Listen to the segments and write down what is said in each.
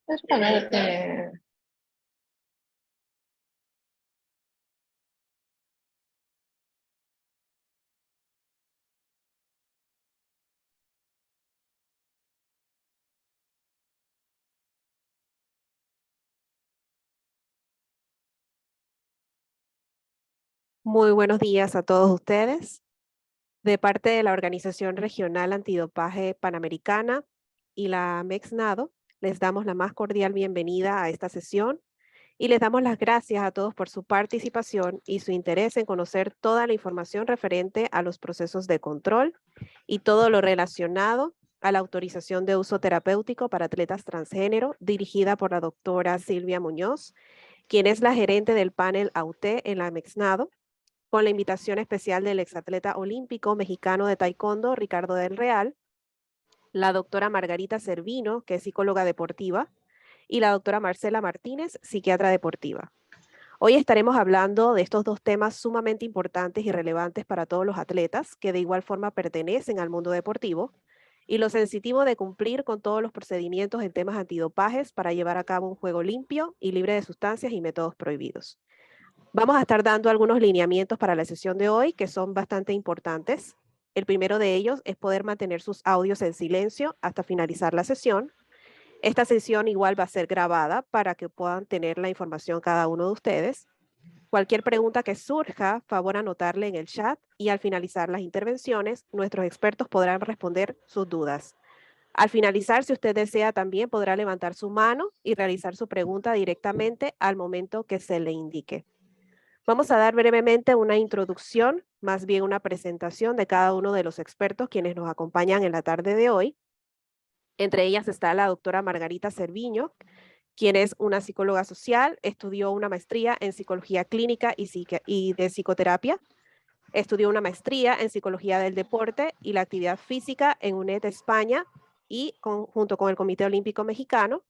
Espérate. Muy buenos días a todos ustedes. De parte de la Organización Regional Antidopaje Panamericana y la MEXNADO, les damos la más cordial bienvenida a esta sesión y les damos las gracias a todos por su participación y su interés en conocer toda la información referente a los procesos de control y todo lo relacionado a la autorización de uso terapéutico para atletas transgénero, dirigida por la doctora Silvia Muñoz, quien es la gerente del panel AUTE en la MEXNADO, con la invitación especial del exatleta olímpico mexicano de taekwondo, Ricardo del Real, la doctora Margarita Cervino, que es psicóloga deportiva, y la doctora Marcela Martínez, psiquiatra deportiva. Hoy estaremos hablando de estos dos temas sumamente importantes y relevantes para todos los atletas, que de igual forma pertenecen al mundo deportivo, y lo sensitivo de cumplir con todos los procedimientos en temas antidopajes para llevar a cabo un juego limpio y libre de sustancias y métodos prohibidos. Vamos a estar dando algunos lineamientos para la sesión de hoy que son bastante importantes. El primero de ellos es poder mantener sus audios en silencio hasta finalizar la sesión. Esta sesión igual va a ser grabada para que puedan tener la información cada uno de ustedes. Cualquier pregunta que surja, favor anotarle en el chat y al finalizar las intervenciones, nuestros expertos podrán responder sus dudas. Al finalizar, si usted desea, también podrá levantar su mano y realizar su pregunta directamente al momento que se le indique. Vamos a dar brevemente una introducción, más bien una presentación de cada uno de los expertos quienes nos acompañan en la tarde de hoy. Entre ellas está la doctora Margarita Cerviño, quien es una psicóloga social, estudió una maestría en psicología clínica y de psicoterapia, estudió una maestría en psicología del deporte y la actividad física en UNED España y junto con el Comité Olímpico Mexicano.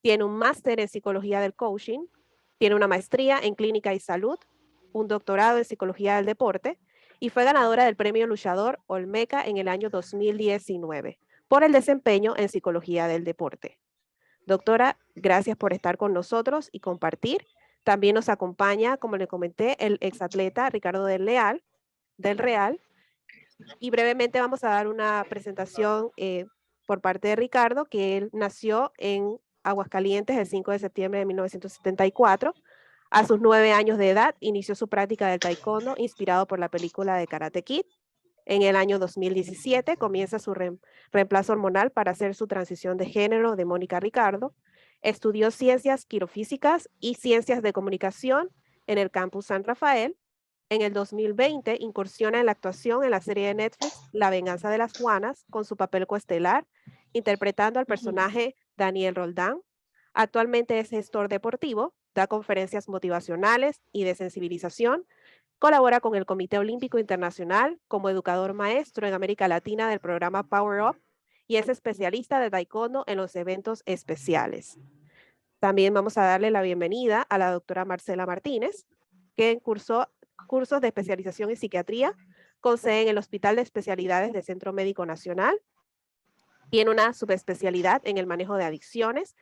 Tiene un máster en psicología del coaching, tiene una maestría en clínica y salud, un doctorado en psicología del deporte y fue ganadora del premio luchador Olmeca en el año 2019 por el desempeño en psicología del deporte. Doctora, gracias por estar con nosotros y compartir. También nos acompaña, como le comenté, el exatleta Ricardo del Real. Y brevemente vamos a dar una presentación por parte de Ricardo, que él nació en Aguascalientes el 5 de septiembre de 1974. A sus 9 años de edad inició su práctica del taekwondo inspirado por la película de Karate Kid. En el año 2017 comienza su reemplazo hormonal para hacer su transición de género de Mónica Ricardo. Estudió ciencias quirofísicas y ciencias de comunicación en el campus San Rafael. En el 2020 incursiona en la actuación en la serie de Netflix La venganza de las Juanas con su papel coestelar, interpretando al personaje Daniel Roldán. Actualmente es gestor deportivo, da conferencias motivacionales y de sensibilización, colabora con el Comité Olímpico Internacional como educador maestro en América Latina del programa Power Up y es especialista de taekwondo en los eventos especiales. También vamos a darle la bienvenida a la doctora Marcela Martínez, que cursó cursos de especialización en psiquiatría con sede en el Hospital de Especialidades del Centro Médico Nacional. Tiene una subespecialidad en el manejo de adicciones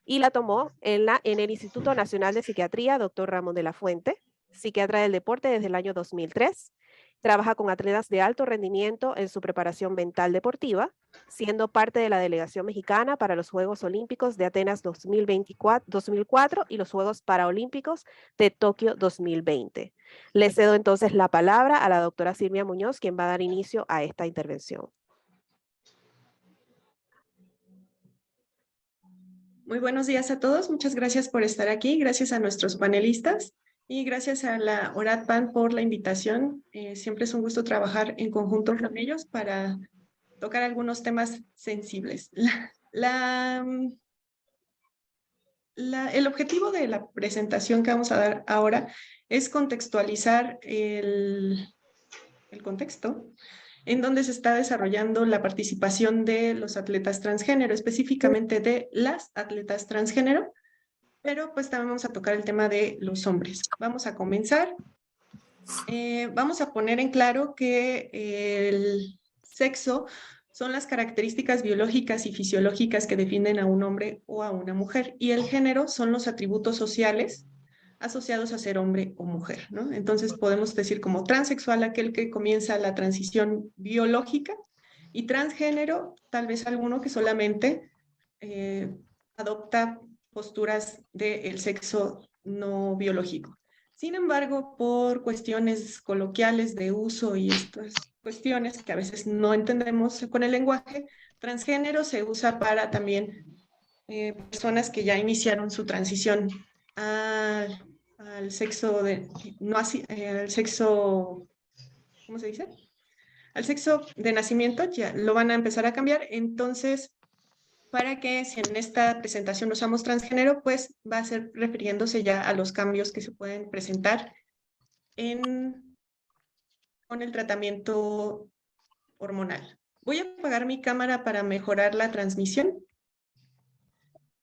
y la tomó en el Instituto Nacional de Psiquiatría, Dr. Ramón de la Fuente, psiquiatra del deporte desde el año 2003. Trabaja con atletas de alto rendimiento en su preparación mental deportiva, siendo parte de la delegación mexicana para los Juegos Olímpicos de Atenas 2004 y los Juegos Paraolímpicos de Tokio 2020. Le cedo entonces la palabra a la doctora Silvia Muñoz, quien va a dar inicio a esta intervención. Muy buenos días a todos. Muchas gracias por estar aquí. Gracias a nuestros panelistas y gracias a la ORADPAN por la invitación. Siempre es un gusto trabajar en conjunto con ellos para tocar algunos temas sensibles. El objetivo de la presentación que vamos a dar ahora es contextualizar el contexto en donde se está desarrollando la participación de los atletas transgénero, específicamente de las atletas transgénero, pero pues también vamos a tocar el tema de los hombres. Vamos a comenzar. Vamos a poner en claro que el sexo son las características biológicas y fisiológicas que definen a un hombre o a una mujer, y el género son los atributos sociales asociados a ser hombre o mujer, ¿no? Entonces podemos decir como transexual aquel que comienza la transición biológica, y transgénero tal vez alguno que solamente adopta posturas del sexo no biológico. Sin embargo, por cuestiones coloquiales de uso y estas cuestiones que a veces no entendemos con el lenguaje, transgénero se usa para también personas que ya iniciaron su transición al sexo de, no así, al sexo, ¿cómo se dice? Al sexo de nacimiento, ya lo van a empezar a cambiar. Entonces, para que si en esta presentación usamos transgénero, pues va a ser refiriéndose ya a los cambios que se pueden presentar con el tratamiento hormonal. Voy a apagar mi cámara para mejorar la transmisión.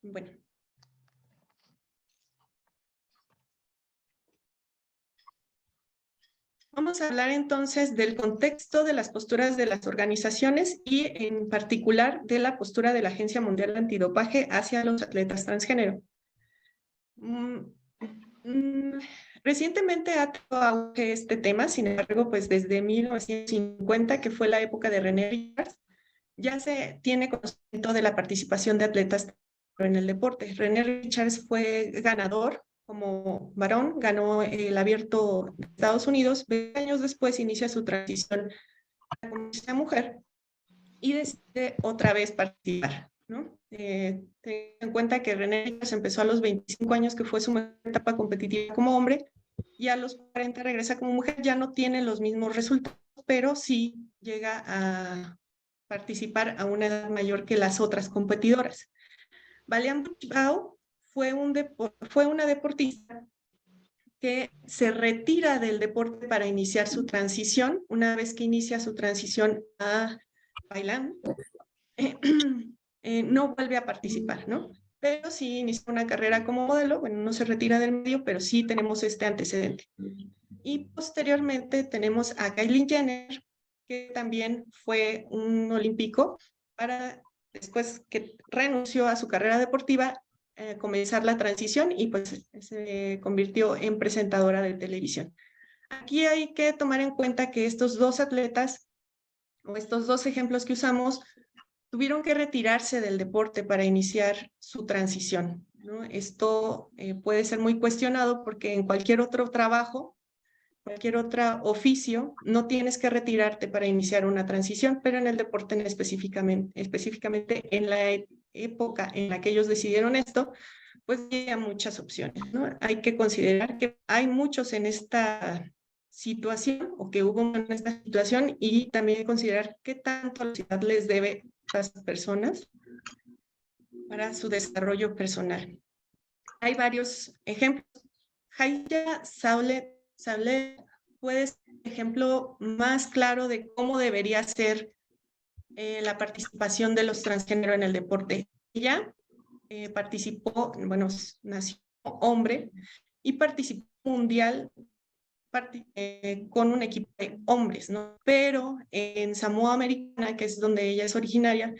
Bueno. Vamos a hablar entonces del contexto de las posturas de las organizaciones y en particular de la postura de la Agencia Mundial Antidopaje hacia los atletas transgénero. Recientemente ha tenido auge este tema, sin embargo, pues desde 1950, que fue la época de René Richards, ya se tiene conocimiento de la participación de atletas en el deporte. René Richards fue ganador como varón, ganó el Abierto de Estados Unidos, 20 años después inicia su transición a la mujer y decide otra vez participar, ¿no? Ten en cuenta que René Richards empezó a los 25 años, que fue su etapa competitiva como hombre, y a los 40 regresa como mujer. Ya no tiene los mismos resultados, pero sí llega a participar a una edad mayor que las otras competidoras. Valiant Buchbau fue una deportista que se retira del deporte para iniciar su transición. Una vez que inicia su transición a bailar, no vuelve a participar, ¿no? Pero sí inició una carrera como modelo. Bueno, no se retira del medio, pero sí tenemos este antecedente. Y posteriormente tenemos a Kylie Jenner, que también fue un olímpico, para después que renunció a su carrera deportiva, comenzar la transición y pues se convirtió en presentadora de televisión. Aquí hay que tomar en cuenta que estos dos atletas, o estos dos ejemplos que usamos, tuvieron que retirarse del deporte para iniciar su transición, ¿no? Esto puede ser muy cuestionado porque en cualquier otro trabajo, cualquier otro oficio, no tienes que retirarte para iniciar una transición, pero en el deporte específicamente en la época en la que ellos decidieron esto, pues había muchas opciones, ¿no? Hay que considerar que hay muchos en esta situación o que hubo en esta situación, y también considerar qué tanto la sociedad les debe a las personas para su desarrollo personal. Hay varios ejemplos. Haya Saulet puede ser el ejemplo más claro de cómo debería ser la participación de los transgénero en el deporte. Ella participó, bueno, nació hombre y participó mundial con un equipo de hombres, ¿no? Pero en Samoa Americana, que es donde ella es originaria,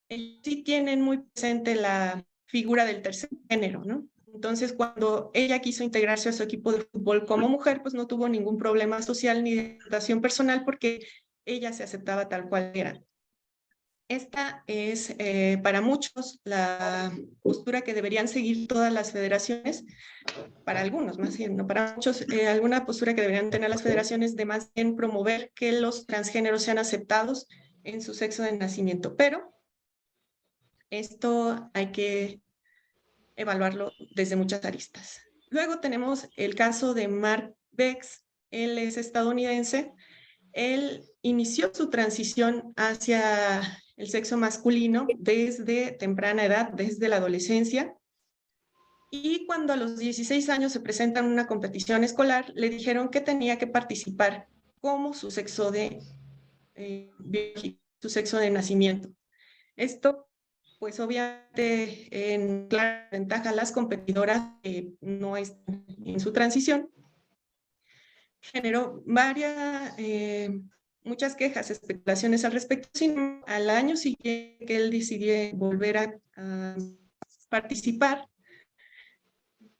sí tienen muy presente la figura del tercer género, ¿no? Entonces, cuando ella quiso integrarse a su equipo de fútbol como mujer, pues no tuvo ningún problema social ni de aceptación personal porque ella se aceptaba tal cual era. Esta es para muchos la postura que deberían seguir todas las federaciones, para algunos más bien, no para muchos, alguna postura que deberían tener las federaciones de más bien promover que los transgéneros sean aceptados en su sexo de nacimiento, pero esto hay que evaluarlo desde muchas aristas. Luego tenemos el caso de Mark Bex. Él es estadounidense. Él inició su transición hacia el sexo masculino desde temprana edad, desde la adolescencia. Y cuando a los 16 años se presenta en una competición escolar, le dijeron que tenía que participar como su sexo de biológico, su sexo de nacimiento. Esto, pues obviamente, en clara ventaja a las competidoras que no están en su transición, generó muchas quejas, especulaciones al respecto, sino al año siguiente que él decidió volver a participar,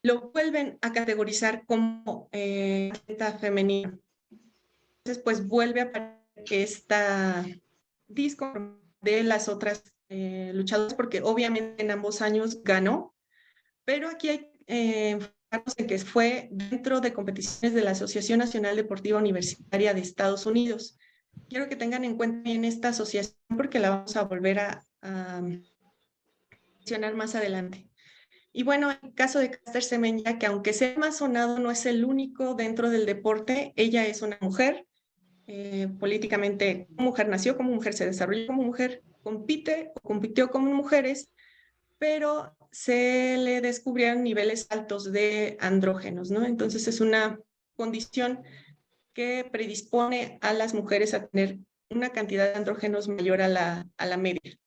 lo vuelven a categorizar como atleta femenino. Entonces, pues vuelve a aparecer esta disco de las otras luchadoras, porque obviamente en ambos años ganó, pero aquí hay enfocarnos en que fue dentro de competiciones de la Asociación Nacional Deportiva Universitaria de Estados Unidos. Quiero que tengan en cuenta bien esta asociación porque la vamos a volver a mencionar más adelante. Y bueno, en el caso de Caster Semenya, que aunque sea más sonado, no es el único dentro del deporte. Ella es una mujer, políticamente como mujer, nació como mujer, se desarrolló como mujer, compitió como mujeres, pero se le descubrieron niveles altos de andrógenos, ¿no? Entonces es una condición que predispone a las mujeres a tener una cantidad de andrógenos mayor a la media.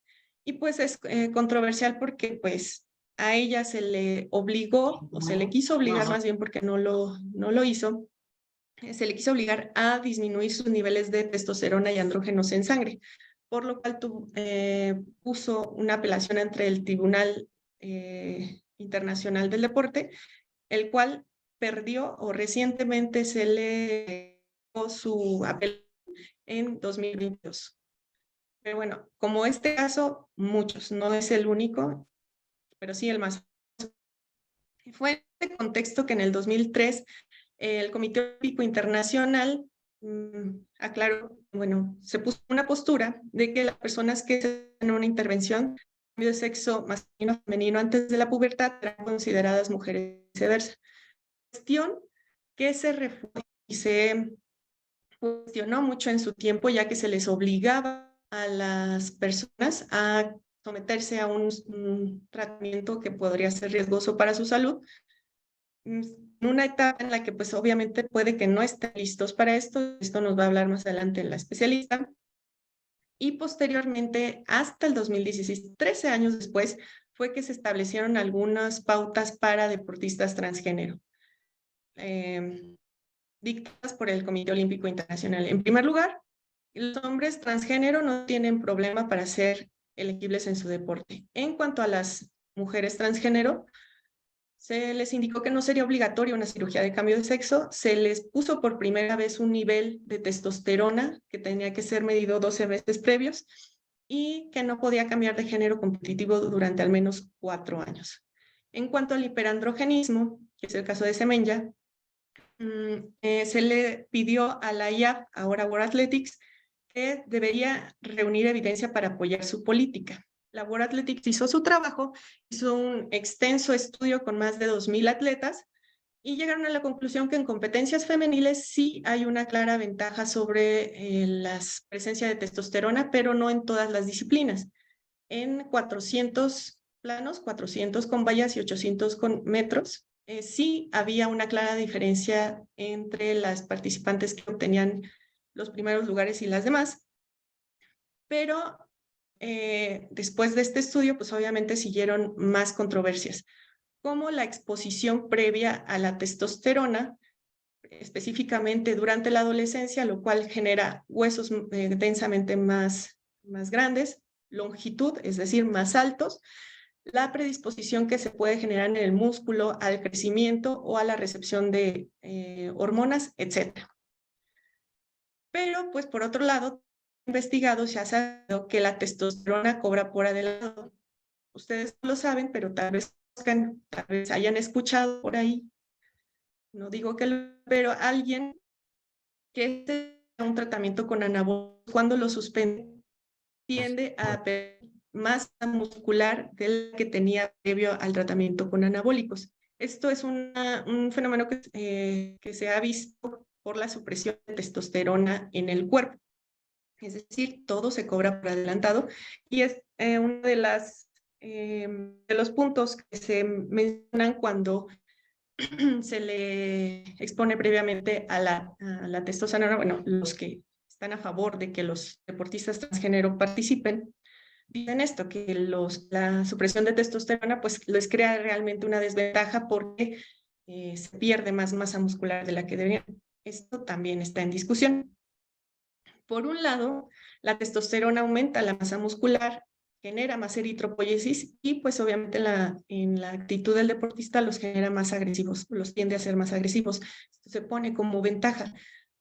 Y pues es controversial porque pues a ella se le obligó, o se le quiso obligar más bien porque no lo hizo, se le quiso obligar a disminuir sus niveles de testosterona y andrógenos en sangre, por lo cual puso una apelación entre el Tribunal Internacional del Deporte, el cual perdió o recientemente se le dio su apelación en 2022. Pero bueno, como este caso, muchos, no es el único, pero sí el más. Fue en este contexto que en el 2003 el Comité Olímpico Internacional aclaró, bueno, se puso una postura de que las personas que hacen una intervención de sexo masculino o femenino antes de la pubertad eran consideradas mujeres y viceversa. Cuestión que se refutó y se cuestionó mucho en su tiempo, ya que se les obligaba a las personas a someterse a un tratamiento que podría ser riesgoso para su salud, en una etapa en la que pues obviamente puede que no estén listos para esto nos va a hablar más adelante la especialista, y posteriormente hasta el 2016, 13 años después, fue que se establecieron algunas pautas para deportistas transgénero, dictadas por el Comité Olímpico Internacional. En primer lugar, los hombres transgénero no tienen problema para ser elegibles en su deporte. En cuanto a las mujeres transgénero, se les indicó que no sería obligatoria una cirugía de cambio de sexo, se les puso por primera vez un nivel de testosterona que tenía que ser medido 12 meses previos y que no podía cambiar de género competitivo durante al menos 4 años. En cuanto al hiperandrogenismo, que es el caso de Semenya, se le pidió a la IAF, ahora World Athletics, que debería reunir evidencia para apoyar su política. La World Athletics hizo su trabajo, hizo un extenso estudio con más de 2,000 atletas y llegaron a la conclusión que en competencias femeniles sí hay una clara ventaja sobre la presencia de testosterona, pero no en todas las disciplinas. En 400 planos, 400 con vallas y 800 con metros, sí había una clara diferencia entre las participantes que obtenían los primeros lugares y las demás, pero después de este estudio, pues obviamente siguieron más controversias, como la exposición previa a la testosterona, específicamente durante la adolescencia, lo cual genera huesos densamente más grandes, longitud, es decir, más altos, la predisposición que se puede generar en el músculo al crecimiento o a la recepción de hormonas, etc. Pero, pues, por otro lado, investigado se ha sabido que la testosterona cobra por adelantado. Ustedes lo saben, pero tal vez hayan escuchado por ahí, no digo que pero alguien que esté en un tratamiento con anabólicos, cuando lo suspende, tiende a perder masa muscular de la que tenía previo al tratamiento con anabólicos. Esto es un fenómeno que se ha visto por la supresión de testosterona en el cuerpo. Es decir, todo se cobra por adelantado y es uno de los puntos que se mencionan cuando se le expone previamente a la testosterona, bueno, los que están a favor de que los deportistas transgénero participen, dicen esto, que la supresión de testosterona pues les crea realmente una desventaja porque se pierde más masa muscular de la que deberían. Esto también está en discusión. Por un lado, la testosterona aumenta la masa muscular, genera más eritropoyesis y pues obviamente en la actitud del deportista los genera más agresivos, los tiende a ser más agresivos. Esto se pone como ventaja.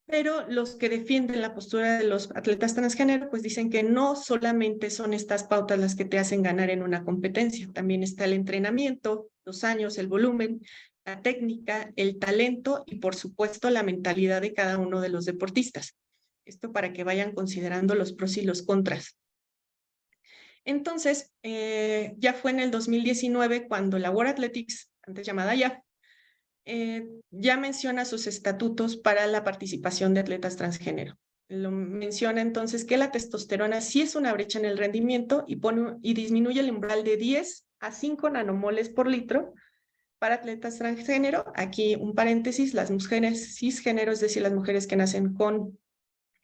Pero los que defienden la postura de los atletas transgénero, pues dicen que no solamente son estas pautas las que te hacen ganar en una competencia, también está el entrenamiento, los años, el volumen, la técnica, el talento y por supuesto la mentalidad de cada uno de los deportistas. Esto para que vayan considerando los pros y los contras. Entonces, ya fue en el 2019 cuando la World Athletics, antes llamada IAF, ya menciona sus estatutos para la participación de atletas transgénero. Lo menciona entonces que la testosterona sí es una brecha en el rendimiento y disminuye el umbral de 10 a 5 nanomoles por litro para atletas transgénero. Aquí un paréntesis, las mujeres cisgénero, es decir, las mujeres que nacen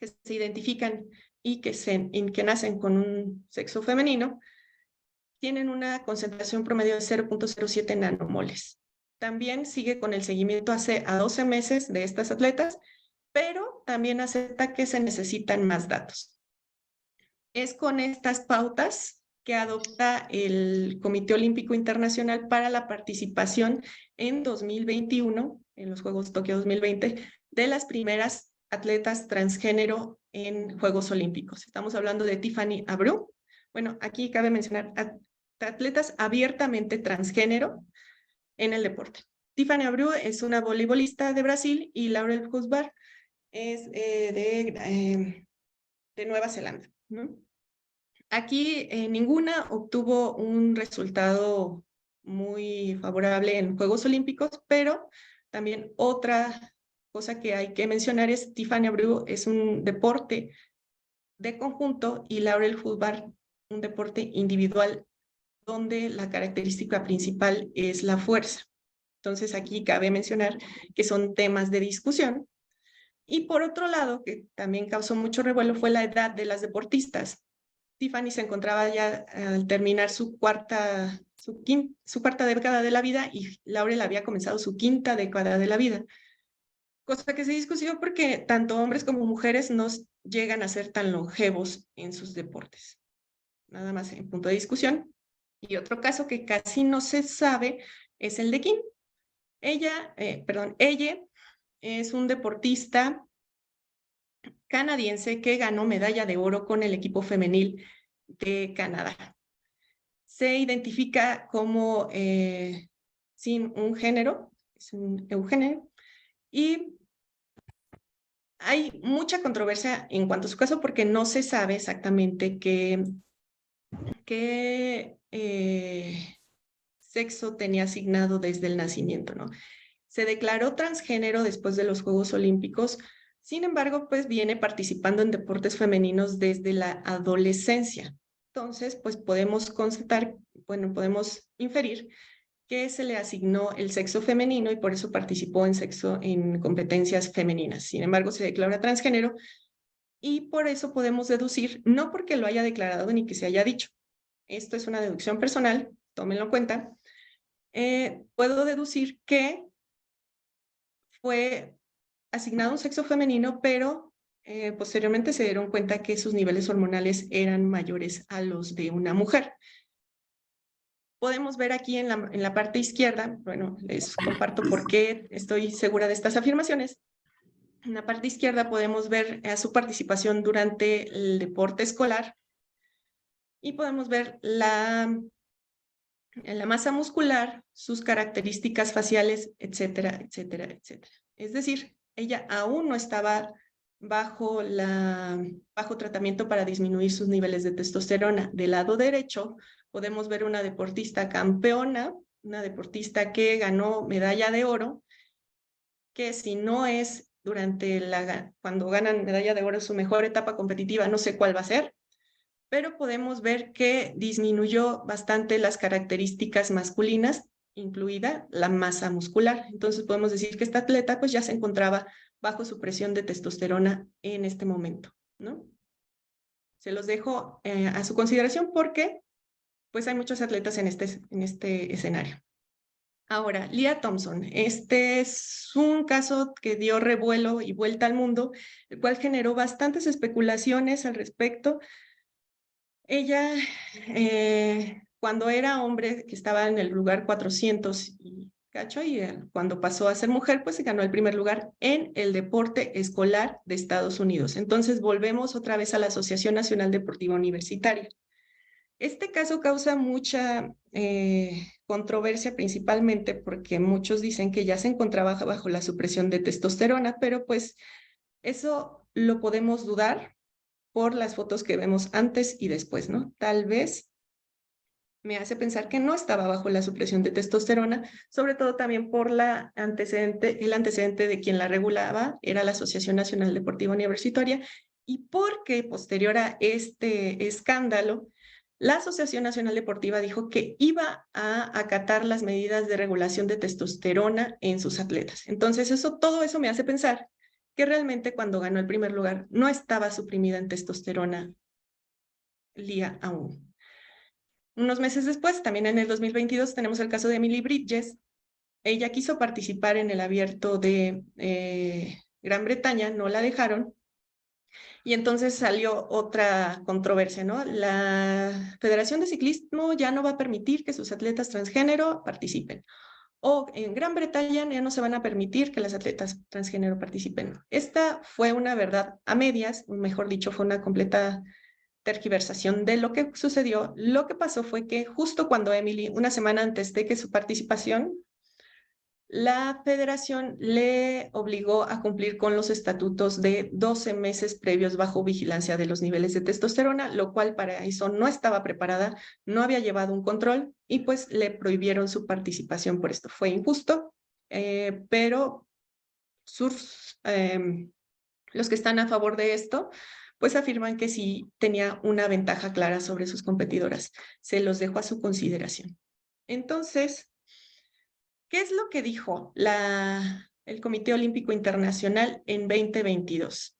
que se identifican y que nacen con un sexo femenino, tienen una concentración promedio de 0.07 nanomoles. También sigue con el seguimiento a 12 meses de estas atletas, pero también acepta que se necesitan más datos. Es con estas pautas que adopta el Comité Olímpico Internacional para la participación en 2021, en los Juegos Tokio 2020, de las primeras atletas transgénero en Juegos Olímpicos. Estamos hablando de Tiffany Abreu. Bueno, aquí cabe mencionar atletas abiertamente transgénero en el deporte. Tiffany Abreu es una voleibolista de Brasil y Laurel Husbar es de Nueva Zelanda, ¿no? Aquí ninguna obtuvo un resultado muy favorable en Juegos Olímpicos, pero también otra cosa que hay que mencionar es Tiffany Abreu es un deporte de conjunto y Laurel Husbar un deporte individual donde la característica principal es la fuerza. Entonces aquí cabe mencionar que son temas de discusión. Y por otro lado, que también causó mucho revuelo, fue la edad de las deportistas. Tiffany se encontraba ya al terminar su cuarta década de la vida y Laurel había comenzado su quinta década de la vida. Cosa que se discutió porque tanto hombres como mujeres no llegan a ser tan longevos en sus deportes. Nada más en punto de discusión. Y otro caso que casi no se sabe es el de Kim. Ella es un deportista canadiense que ganó medalla de oro con el equipo femenil de Canadá. Se identifica como sin un género, es un eugénero, y hay mucha controversia en cuanto a su caso porque no se sabe exactamente qué sexo tenía asignado desde el nacimiento, ¿no? Se declaró transgénero después de los Juegos Olímpicos, sin embargo, pues viene participando en deportes femeninos desde la adolescencia. Entonces, pues podemos inferir que se le asignó el sexo femenino y por eso participó en competencias femeninas. Sin embargo, se declara transgénero y por eso podemos deducir, no porque lo haya declarado ni que se haya dicho, esto es una deducción personal, tómenlo en cuenta, puedo deducir que fue asignado un sexo femenino, pero posteriormente se dieron cuenta que sus niveles hormonales eran mayores a los de una mujer. Podemos ver aquí en la parte izquierda, bueno, les comparto por qué estoy segura de estas afirmaciones. En la parte izquierda podemos ver su participación durante el deporte escolar y podemos ver la masa muscular, sus características faciales, etcétera, etcétera, etcétera. Es decir, ella aún no estaba bajo tratamiento para disminuir sus niveles de testosterona. Del lado derecho podemos ver una deportista campeona, una deportista que ganó medalla de oro, que si no es cuando ganan medalla de oro su mejor etapa competitiva, no sé cuál va a ser, pero podemos ver que disminuyó bastante las características masculinas, incluida la masa muscular. Entonces podemos decir que esta atleta pues ya se encontraba bajo su presión de testosterona en este momento. ¿no? Se los dejo a su consideración porque pues hay muchos atletas en este escenario. Ahora, Lia Thompson. Este es un caso que dio revuelo y vuelta al mundo, el cual generó bastantes especulaciones al respecto. Ella, cuando era hombre, que estaba en el lugar 400 y cacho, y cuando pasó a ser mujer, pues se ganó el primer lugar en el deporte escolar de Estados Unidos. Entonces volvemos otra vez a la Asociación Nacional Deportiva Universitaria. Este caso causa mucha controversia, principalmente porque muchos dicen que ya se encontraba bajo la supresión de testosterona, pero pues eso lo podemos dudar por las fotos que vemos antes y después, ¿no? Tal vez me hace pensar que no estaba bajo la supresión de testosterona, sobre todo también por el antecedente de quien la regulaba, era la Asociación Nacional Deportiva Universitaria, y porque posterior a este escándalo, la Asociación Nacional Deportiva dijo que iba a acatar las medidas de regulación de testosterona en sus atletas. Entonces, todo eso me hace pensar que realmente cuando ganó el primer lugar no estaba suprimida en testosterona Lia aún. Unos meses después, también en el 2022, tenemos el caso de Emily Bridges. Ella quiso participar en el abierto de Gran Bretaña, no la dejaron, y entonces salió otra controversia, ¿no? La Federación de Ciclismo ya no va a permitir que sus atletas transgénero participen. O en Gran Bretaña ya no se van a permitir que las atletas transgénero participen. Esta fue una verdad a medias, mejor dicho, fue una completa tergiversación de lo que sucedió. Lo que pasó fue que justo cuando Emily, una semana antes de que su participación, la federación le obligó a cumplir con los estatutos de 12 meses previos bajo vigilancia de los niveles de testosterona, lo cual para eso no estaba preparada, no había llevado un control y pues le prohibieron su participación por esto. Fue injusto, pero los que están a favor de esto, pues afirman que sí tenía una ventaja clara sobre sus competidoras. Se los dejo a su consideración. Entonces, ¿qué es lo que dijo el Comité Olímpico Internacional en 2022?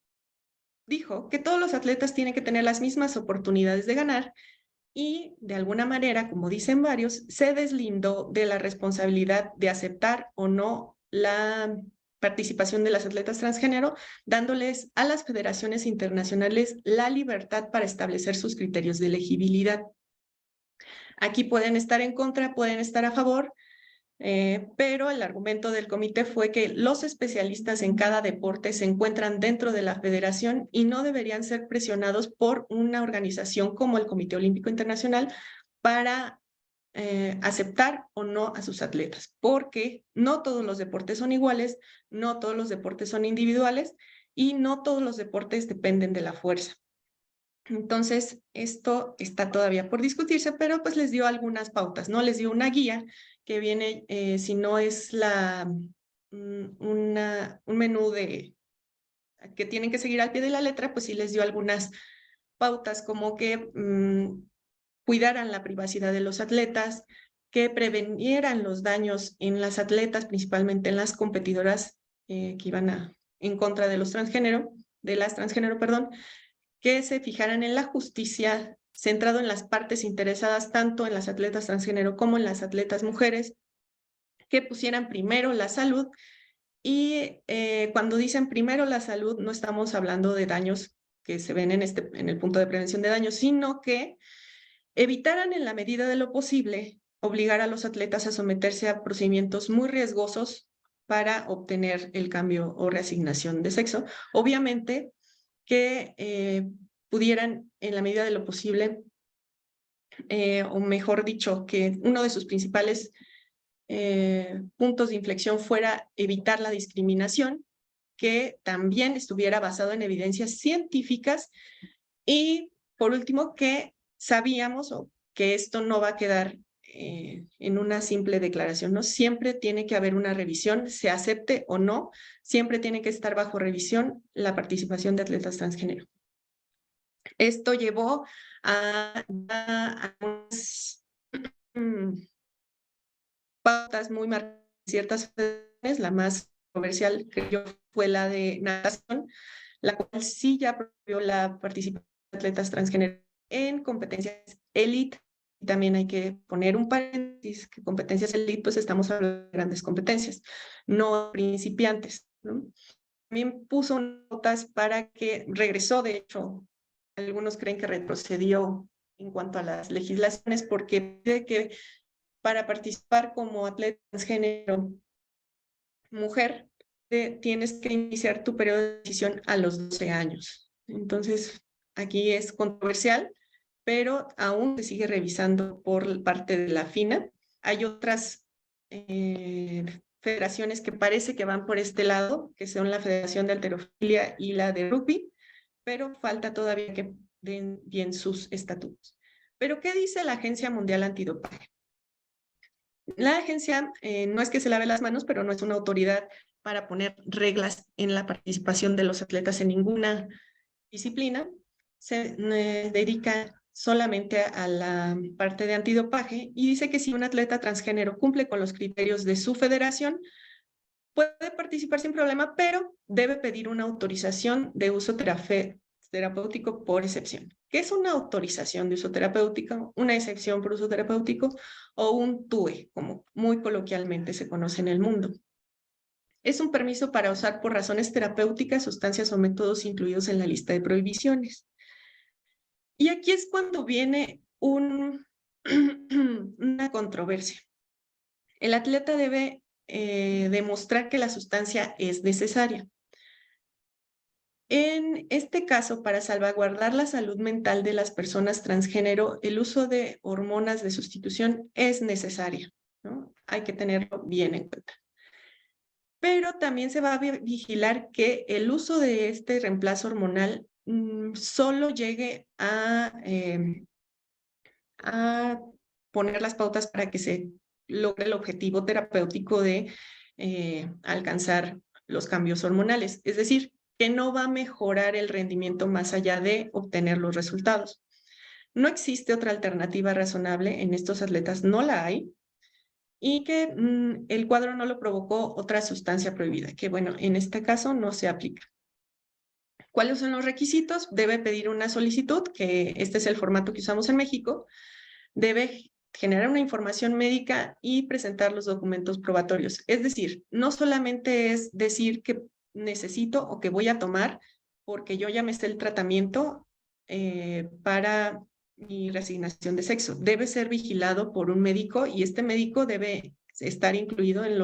Dijo que todos los atletas tienen que tener las mismas oportunidades de ganar y, de alguna manera, como dicen varios, se deslindó de la responsabilidad de aceptar o no la participación de las atletas transgénero, dándoles a las federaciones internacionales la libertad para establecer sus criterios de elegibilidad. Aquí pueden estar en contra, pueden estar a favor, pero el argumento del comité fue que los especialistas en cada deporte se encuentran dentro de la federación y no deberían ser presionados por una organización como el Comité Olímpico Internacional para aceptar o no a sus atletas, porque no todos los deportes son iguales, no todos los deportes son individuales y no todos los deportes dependen de la fuerza. Entonces, esto está todavía por discutirse, pero pues les dio algunas pautas, ¿no? Les dio una guía que viene, si no es un menú que tienen que seguir al pie de la letra, pues sí les dio algunas pautas como que cuidaran la privacidad de los atletas, que prevenieran los daños en las atletas, principalmente en las competidoras que iban en contra de las transgénero, perdón, que se fijaran en la justicia centrado en las partes interesadas tanto en las atletas transgénero como en las atletas mujeres, que pusieran primero la salud y cuando dicen primero la salud no estamos hablando de daños que se ven en el punto de prevención de daños, sino que evitaran en la medida de lo posible obligar a los atletas a someterse a procedimientos muy riesgosos para obtener el cambio o reasignación de sexo. Obviamente que pudieran en la medida de lo posible, o mejor dicho, que uno de sus principales puntos de inflexión fuera evitar la discriminación, que también estuviera basado en evidencias científicas y, por último, que sabíamos que esto no va a quedar en una simple declaración, ¿no? Siempre tiene que haber una revisión, se acepte o no, siempre tiene que estar bajo revisión la participación de atletas transgénero. Esto llevó a unas pautas muy marcadas en ciertas federaciones. La más controversial, creo, fue la de natación, la cual sí ya prohibió la participación de atletas transgénero en competencias élite. También hay que poner un paréntesis, que competencias élite, pues estamos hablando de grandes competencias, no principiantes, ¿no? También puso notas para que regresó, de hecho, algunos creen que retrocedió en cuanto a las legislaciones, porque pide que para participar como atleta transgénero mujer, tienes que iniciar tu periodo de decisión a los 12 años. Entonces, aquí es controversial, pero aún se sigue revisando por parte de la FINA. Hay otras federaciones que parece que van por este lado, que son la Federación de Halterofilia y la de Rugby, pero falta todavía que den bien sus estatutos. ¿Pero qué dice la Agencia Mundial Antidopaje? La agencia no es que se lave las manos, pero no es una autoridad para poner reglas en la participación de los atletas en ninguna disciplina. Se dedica solamente a la parte de antidopaje y dice que si un atleta transgénero cumple con los criterios de su federación, puede participar sin problema, pero debe pedir una autorización de uso terapéutico por excepción. ¿Qué es una autorización de uso terapéutico? Una excepción por uso terapéutico o un TUE, como muy coloquialmente se conoce en el mundo. Es un permiso para usar por razones terapéuticas sustancias o métodos incluidos en la lista de prohibiciones. Y aquí es cuando viene una controversia. El atleta debe demostrar que la sustancia es necesaria. En este caso, para salvaguardar la salud mental de las personas transgénero, el uso de hormonas de sustitución es necesario, ¿no? Hay que tenerlo bien en cuenta. Pero también se va a vigilar que el uso de este reemplazo hormonal solo llegue a poner las pautas para que se logre el objetivo terapéutico de alcanzar los cambios hormonales. Es decir, que no va a mejorar el rendimiento más allá de obtener los resultados. No existe otra alternativa razonable en estos atletas, no la hay, y que el cuadro no lo provocó otra sustancia prohibida, que bueno, en este caso no se aplica. ¿Cuáles son los requisitos? Debe pedir una solicitud, que este es el formato que usamos en México, debe generar una información médica y presentar los documentos probatorios. Es decir, no solamente es decir que necesito o que voy a tomar porque yo ya me sé el tratamiento para mi reasignación de sexo. Debe ser vigilado por un médico y este médico debe estar incluido en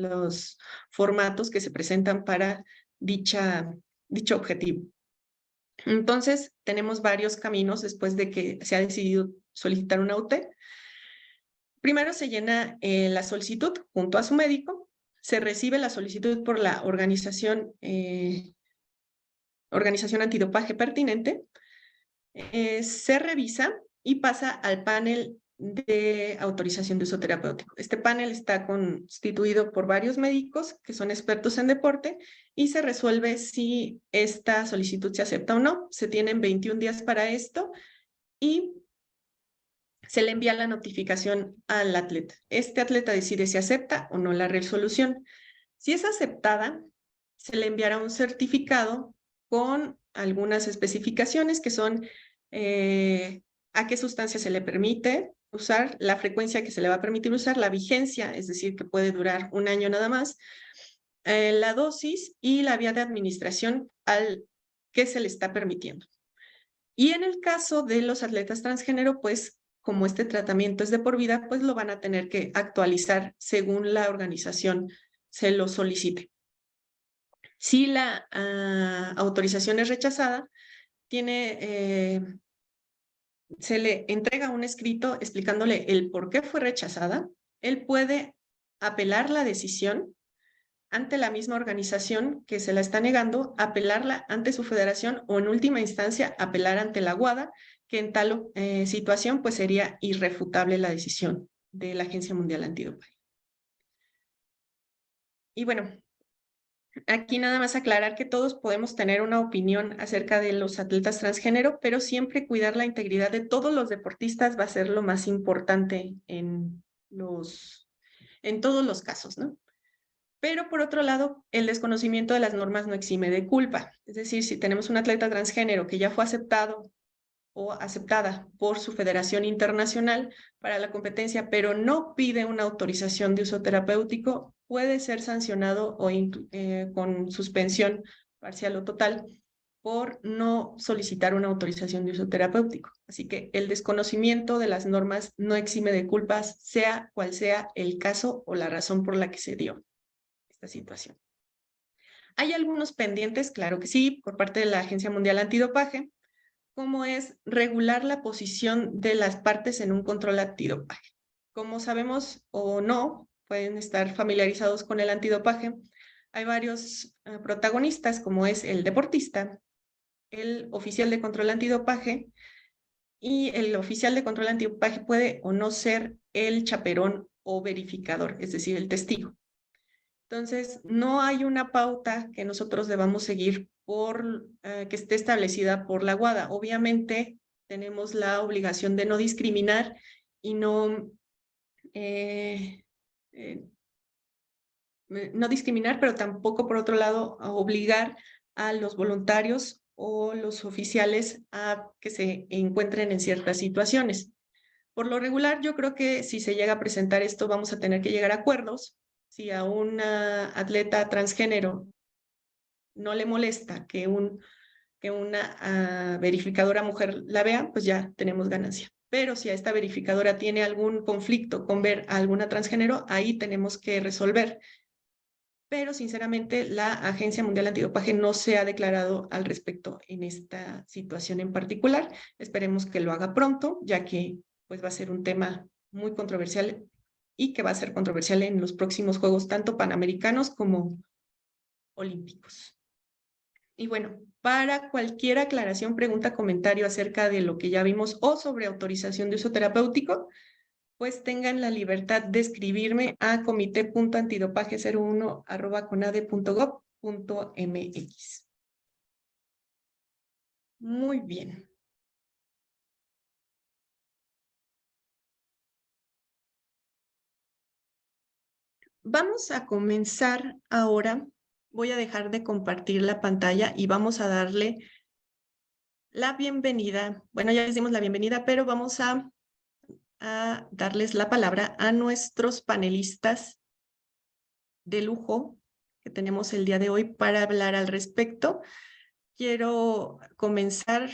los formatos que se presentan para dicho objetivo. Entonces, tenemos varios caminos después de que se ha decidido solicitar una UT. Primero se llena la solicitud junto a su médico, se recibe la solicitud por la organización antidopaje pertinente, se revisa y pasa al panel de autorización de uso terapéutico. Este panel está constituido por varios médicos que son expertos en deporte y se resuelve si esta solicitud se acepta o no. Se tienen 21 días para esto y se le envía la notificación al atleta. Este atleta decide si acepta o no la resolución. Si es aceptada, se le enviará un certificado con algunas especificaciones que son a qué sustancia se le permite usar, la frecuencia que se le va a permitir usar, la vigencia, es decir, que puede durar 1 año nada más, la dosis y la vía de administración al que se le está permitiendo. Y en el caso de los atletas transgénero, pues como este tratamiento es de por vida, pues lo van a tener que actualizar según la organización se lo solicite. Si la autorización es rechazada, se le entrega un escrito explicándole el por qué fue rechazada. Él puede apelar la decisión ante la misma organización que se la está negando, apelarla ante su federación o en última instancia apelar ante la WADA, que en tal situación pues sería irrefutable la decisión de la Agencia Mundial Antidopaje. Y bueno, aquí nada más aclarar que todos podemos tener una opinión acerca de los atletas transgénero, pero siempre cuidar la integridad de todos los deportistas va a ser lo más importante en todos los casos, ¿no? Pero por otro lado, el desconocimiento de las normas no exime de culpa. Es decir, si tenemos un atleta transgénero que ya fue aceptado o aceptada por su federación internacional para la competencia, pero no pide una autorización de uso terapéutico, puede ser sancionado o con suspensión parcial o total por no solicitar una autorización de uso terapéutico. Así que el desconocimiento de las normas no exime de culpas, sea cual sea el caso o la razón por la que se dio esta situación. ¿Hay algunos pendientes? Claro que sí, por parte de la Agencia Mundial Antidopaje, como es regular la posición de las partes en un control antidopaje. Como sabemos o no, pueden estar familiarizados con el antidopaje, hay varios protagonistas, como es el deportista, el oficial de control antidopaje, y el oficial de control antidopaje puede o no ser el chaperón o verificador, es decir, el testigo. Entonces, no hay una pauta que nosotros debamos seguir que esté establecida por la WADA. Obviamente, tenemos la obligación de no discriminar y eh, eh, no discriminar, pero tampoco, por otro lado, a obligar a los voluntarios o los oficiales a que se encuentren en ciertas situaciones. Por lo regular, yo creo que si se llega a presentar esto, vamos a tener que llegar a acuerdos. Si a una atleta transgénero no le molesta que una verificadora mujer la vea, pues ya tenemos ganancia. Pero si a esta verificadora tiene algún conflicto con ver a alguna transgénero, ahí tenemos que resolver. Pero sinceramente la Agencia Mundial Antidopaje no se ha declarado al respecto en esta situación en particular. Esperemos que lo haga pronto, ya que pues va a ser un tema muy controversial y que va a ser controversial en los próximos Juegos, tanto panamericanos como olímpicos. Y bueno, para cualquier aclaración, pregunta, comentario acerca de lo que ya vimos o sobre autorización de uso terapéutico, pues tengan la libertad de escribirme a comité.antidopaje01@conade.gov.mx. Muy bien. Vamos a comenzar ahora. Voy a dejar de compartir la pantalla y vamos a darle la bienvenida. Bueno, ya les dimos la bienvenida, pero vamos a darles la palabra a nuestros panelistas de lujo que tenemos el día de hoy para hablar al respecto. Quiero comenzar.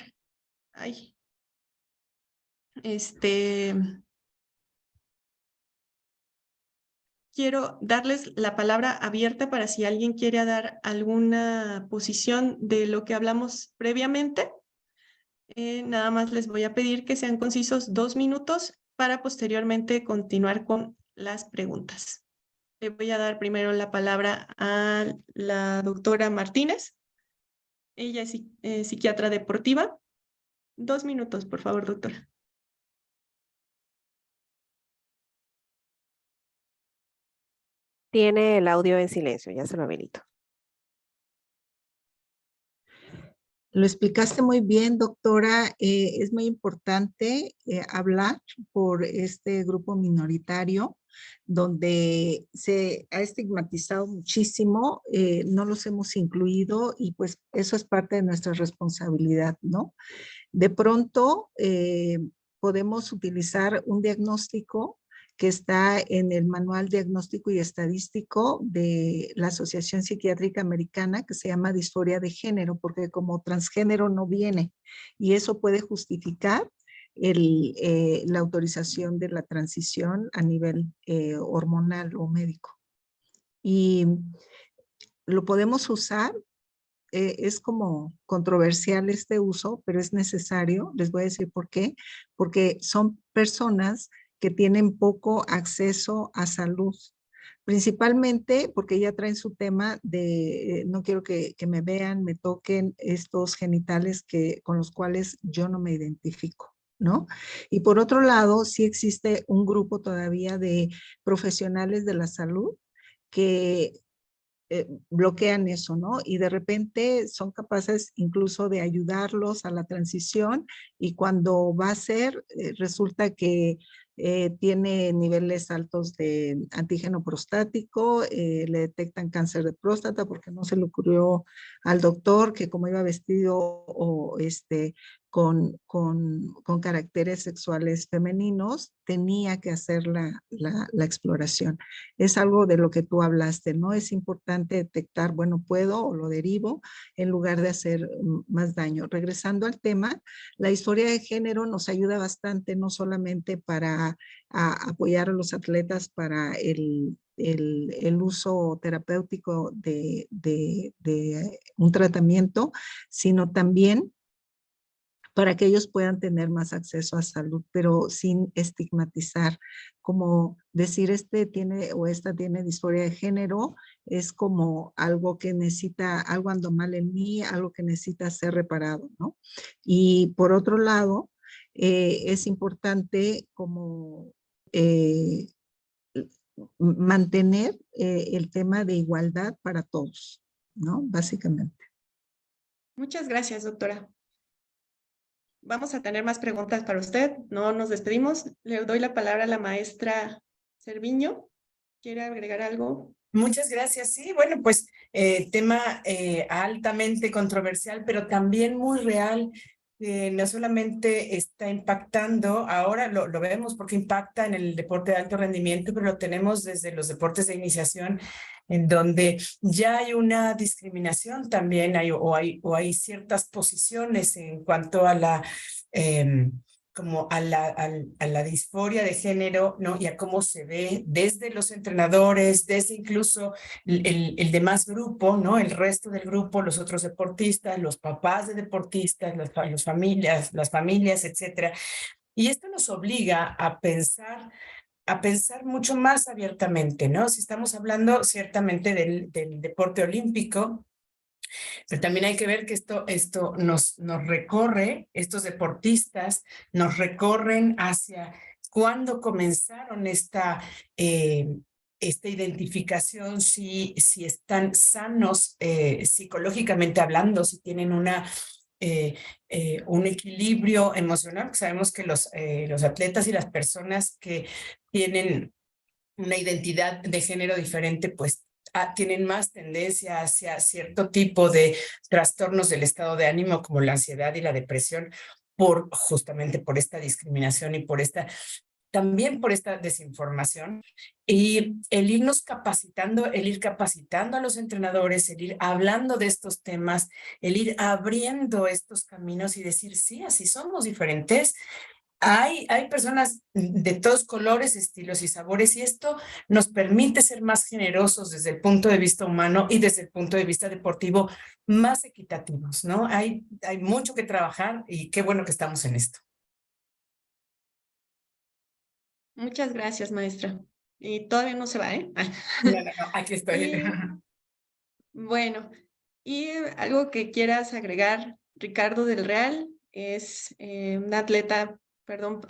Quiero darles la palabra abierta para si alguien quiere dar alguna posición de lo que hablamos previamente. Nada más les voy a pedir que sean concisos 2 minutos para posteriormente continuar con las preguntas. Le voy a dar primero la palabra a la doctora Martínez. Ella es psiquiatra deportiva. 2 minutos, por favor, doctora. Tiene el audio en silencio, ya se lo habilito. Lo explicaste muy bien, doctora. Es muy importante hablar por este grupo minoritario donde se ha estigmatizado muchísimo, no los hemos incluido y pues eso es parte de nuestra responsabilidad, ¿no? De pronto podemos utilizar un diagnóstico que está en el Manual Diagnóstico y Estadístico de la Asociación Psiquiátrica Americana, que se llama disforia de género, porque como transgénero no viene, y eso puede justificar la autorización de la transición a nivel hormonal o médico. Y lo podemos usar, es como controversial este uso, pero es necesario. Les voy a decir por qué. Porque son personas que tienen poco acceso a salud, principalmente porque ya traen su tema de no quiero que me vean, me toquen estos genitales con los cuales yo no me identifico, ¿no? Y por otro lado, sí existe un grupo todavía de profesionales de la salud que bloquean eso, ¿no? Y de repente son capaces incluso de ayudarlos a la transición y cuando va a ser, resulta que tiene niveles altos de antígeno prostático, le detectan cáncer de próstata porque no se le ocurrió al doctor que como iba vestido o con caracteres sexuales femeninos, tenía que hacer la exploración. Es algo de lo que tú hablaste, ¿no? Es importante detectar, bueno, puedo o lo derivo en lugar de hacer más daño. Regresando al tema, la historia de género nos ayuda bastante, no solamente para apoyar a los atletas para el uso terapéutico de un tratamiento, sino también para que ellos puedan tener más acceso a salud, pero sin estigmatizar, como decir este tiene o esta tiene disforia de género, es como algo que necesita, algo ando mal en mí, algo que necesita ser reparado, ¿no? Y por otro lado, es importante como mantener el tema de igualdad para todos, ¿no? Básicamente. Muchas gracias, doctora. Vamos a tener más preguntas para usted. No nos despedimos. Le doy la palabra a la maestra Cerviño. ¿Quiere agregar algo? Muchas gracias. Sí, bueno, pues tema altamente controversial, pero también muy real. No solamente está impactando, ahora lo vemos porque impacta en el deporte de alto rendimiento, pero lo tenemos desde los deportes de iniciación, en donde ya hay una discriminación también, o hay ciertas posiciones en cuanto a la como a la disforia de género, ¿no? Y a cómo se ve desde los entrenadores, desde incluso el demás grupo, ¿no? El resto del grupo, los otros deportistas, los papás de deportistas, las familias, etcétera. Y esto nos obliga a pensar mucho más abiertamente, ¿no? Si estamos hablando ciertamente del deporte olímpico, pero también hay que ver que esto nos recorre, estos deportistas nos recorren hacia cuándo comenzaron esta identificación, si están sanos psicológicamente hablando, si tienen un equilibrio emocional. Sabemos que los atletas y las personas que tienen una identidad de género diferente, pues tienen más tendencia hacia cierto tipo de trastornos del estado de ánimo, como la ansiedad y la depresión, justamente por esta discriminación y también por esta desinformación. Y el ir capacitando a los entrenadores, el ir hablando de estos temas, el ir abriendo estos caminos y decir, sí, así somos diferentes. Hay personas de todos colores, estilos y sabores, y esto nos permite ser más generosos desde el punto de vista humano y desde el punto de vista deportivo, más equitativos, ¿no? Hay mucho que trabajar y qué bueno que estamos en esto. Muchas gracias, maestra. Y todavía no se va, ¿eh? No, aquí estoy. Bueno, y algo que quieras agregar, Ricardo del Real, es un atleta, perdón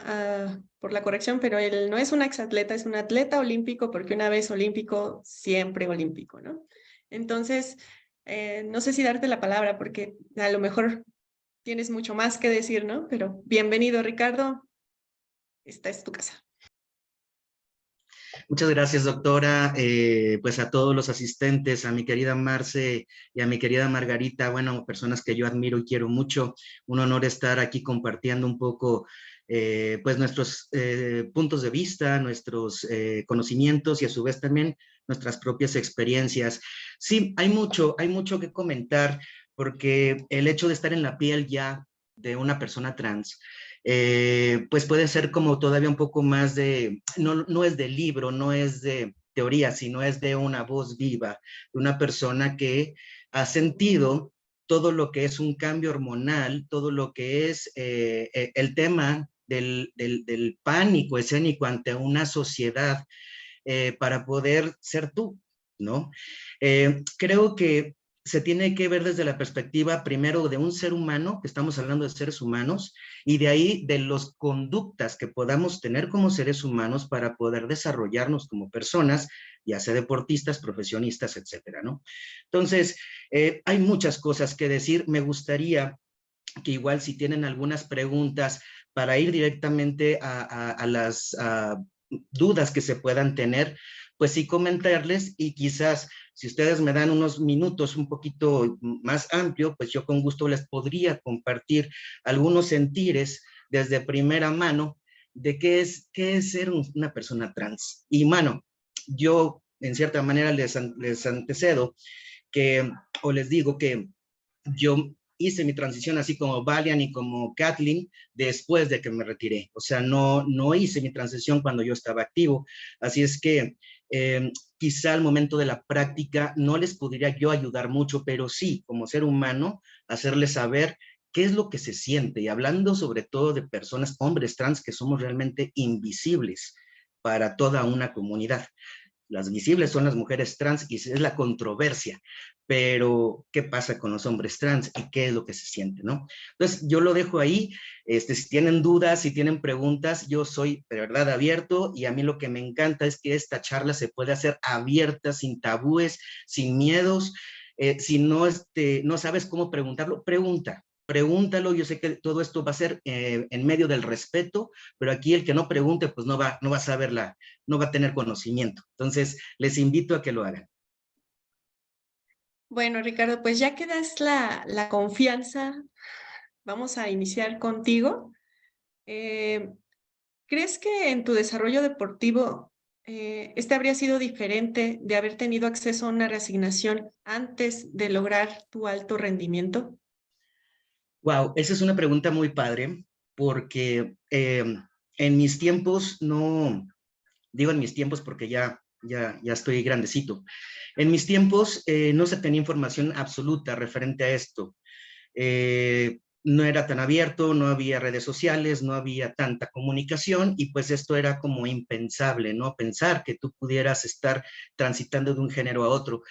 por la corrección, pero él no es un exatleta, es un atleta olímpico, porque una vez olímpico, siempre olímpico, ¿no? Entonces, no sé si darte la palabra, porque a lo mejor tienes mucho más que decir, ¿no? Pero bienvenido, Ricardo. Esta es tu casa. Muchas gracias, doctora. Pues a todos los asistentes, a mi querida Marce y a mi querida Margarita, bueno, personas que yo admiro y quiero mucho. Un honor estar aquí compartiendo un poco pues nuestros puntos de vista, nuestros conocimientos y a su vez también nuestras propias experiencias. Sí, hay mucho que comentar porque el hecho de estar en la piel ya de una persona trans, pues puede ser como todavía un poco más de, no es de libro, no es de teoría, sino es de una voz viva, de una persona que ha sentido todo lo que es un cambio hormonal, todo lo que es el tema del pánico escénico ante una sociedad para poder ser tú, ¿no? Creo que se tiene que ver desde la perspectiva primero de un ser humano, que estamos hablando de seres humanos, y de ahí de las conductas que podamos tener como seres humanos para poder desarrollarnos como personas, ya sea deportistas, profesionistas, etcétera, ¿no? Entonces, hay muchas cosas que decir. Me gustaría que igual si tienen algunas preguntas para ir directamente a las dudas que se puedan tener, pues sí comentarles, y quizás si ustedes me dan unos minutos un poquito más amplio, pues yo con gusto les podría compartir algunos sentires desde primera mano de qué es ser una persona trans. Y mano, yo en cierta manera les antecedo que, o les digo que yo hice mi transición así como Valiant y como Kathleen después de que me retiré. O sea, no hice mi transición cuando yo estaba activo. Así es que quizá al momento de la práctica no les podría yo ayudar mucho, pero sí, como ser humano, hacerles saber qué es lo que se siente. Y hablando sobre todo de personas, hombres trans, que somos realmente invisibles para toda una comunidad. Las visibles son las mujeres trans y es la controversia, pero ¿qué pasa con los hombres trans y qué es lo que se siente, no? Entonces, yo lo dejo ahí. Si tienen dudas, si tienen preguntas, yo soy de verdad abierto, y a mí lo que me encanta es que esta charla se puede hacer abierta, sin tabúes, sin miedos. Si no sabes cómo preguntarlo, pregúntalo. Yo sé que todo esto va a ser en medio del respeto, pero aquí el que no pregunte, pues no va a saber no va a tener conocimiento. Entonces, les invito a que lo hagan. Bueno, Ricardo, pues ya que das la confianza, vamos a iniciar contigo. ¿Crees que en tu desarrollo deportivo este habría sido diferente de haber tenido acceso a una reasignación antes de lograr tu alto rendimiento? Wow, esa es una pregunta muy padre, porque en mis tiempos, no digo en mis tiempos porque ya estoy grandecito. En mis tiempos no se tenía información absoluta referente a esto. No era tan abierto, no había redes sociales, no había tanta comunicación, y pues esto era como impensable, ¿no? Pensar que tú pudieras estar transitando de un género a otro.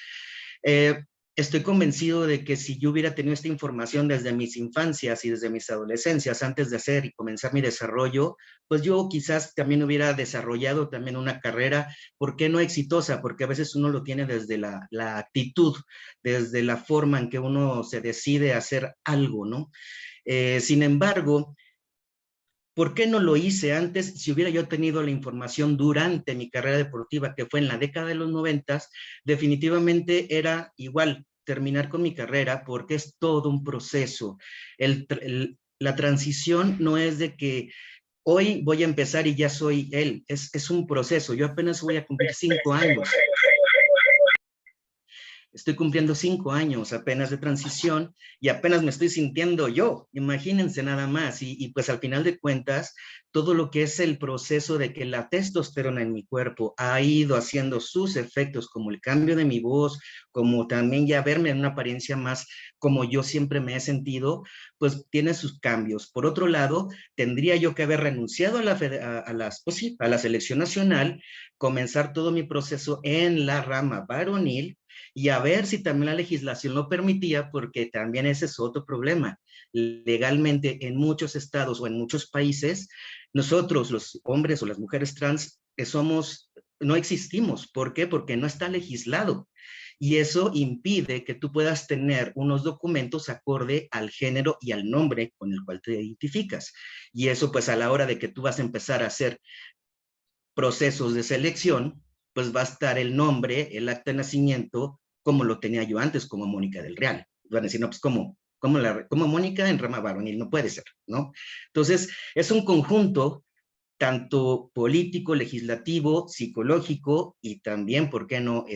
Estoy convencido de que si yo hubiera tenido esta información desde mis infancias y desde mis adolescencias, antes de hacer y comenzar mi desarrollo, pues yo quizás también hubiera desarrollado también una carrera, ¿por qué no exitosa? Porque a veces uno lo tiene desde la actitud, desde la forma en que uno se decide a hacer algo, ¿no? Sin embargo, ¿por qué no lo hice antes? Si hubiera yo tenido la información durante mi carrera deportiva, que fue en la década de los 90, definitivamente era igual terminar con mi carrera, porque es todo un proceso. La transición no es de que hoy voy a empezar y ya soy él, es un proceso. Yo apenas voy a cumplir 5 años. Estoy cumpliendo 5 años apenas de transición y apenas me estoy sintiendo yo, imagínense nada más. Y pues al final de cuentas, todo lo que es el proceso de que la testosterona en mi cuerpo ha ido haciendo sus efectos, como el cambio de mi voz, como también ya verme en una apariencia más como yo siempre me he sentido, pues tiene sus cambios. Por otro lado, tendría yo que haber renunciado a la selección nacional, comenzar todo mi proceso en la rama varonil, y a ver si también la legislación lo permitía, porque también ese es otro problema. Legalmente, en muchos estados o en muchos países, nosotros, los hombres o las mujeres trans, no existimos. ¿Por qué? Porque no está legislado. Y eso impide que tú puedas tener unos documentos acorde al género y al nombre con el cual te identificas. Y eso, pues, a la hora de que tú vas a empezar a hacer procesos de selección, pues va a estar el nombre, el acta de nacimiento, como lo tenía yo antes, como Mónica del Real. Van a decir, no, pues como Mónica en rama varonil, no puede ser, ¿no? Entonces, es un conjunto tanto político, legislativo, psicológico, y también, ¿por qué no?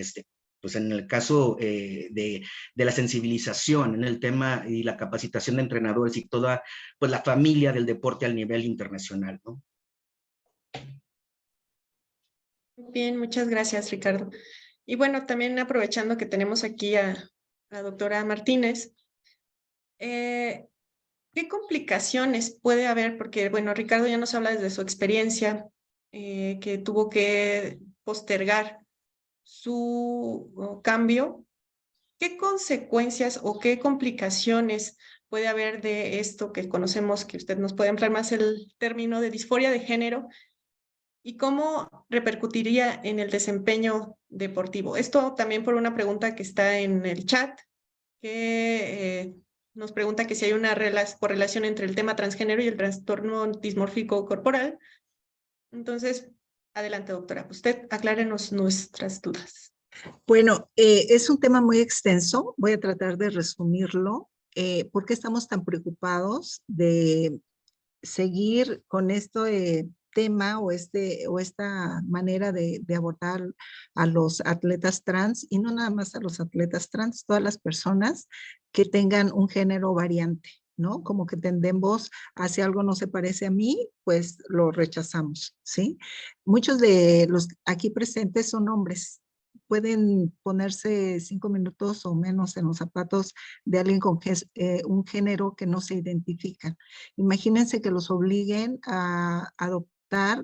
Pues en el caso de la sensibilización, en el tema y la capacitación de entrenadores y toda, pues, la familia del deporte al nivel internacional, ¿no? Bien, muchas gracias, Ricardo. Y bueno, también aprovechando que tenemos aquí a la doctora Martínez, ¿qué complicaciones puede haber? Porque, bueno, Ricardo ya nos habla desde su experiencia, que tuvo que postergar su cambio. ¿Qué consecuencias o qué complicaciones puede haber de esto que conocemos, que usted nos puede emplear más el término de disforia de género? ¿Y cómo repercutiría en el desempeño deportivo? Esto también por una pregunta que está en el chat, que nos pregunta que si hay una correlación entre el tema transgénero y el trastorno dismórfico corporal. Entonces, adelante, doctora. Usted aclárenos nuestras dudas. Bueno, es un tema muy extenso. Voy a tratar de resumirlo. ¿Por qué estamos tan preocupados de seguir con este tema o esta manera de abordar a los atletas trans, y no nada más a los atletas trans, todas las personas que tengan un género variante, ¿no? Como que tendemos hacia algo no se parece a mí, pues lo rechazamos, ¿sí? Muchos de los aquí presentes son hombres. Pueden ponerse 5 minutos o menos en los zapatos de alguien con un género que no se identifican. Imagínense que los obliguen a adoptar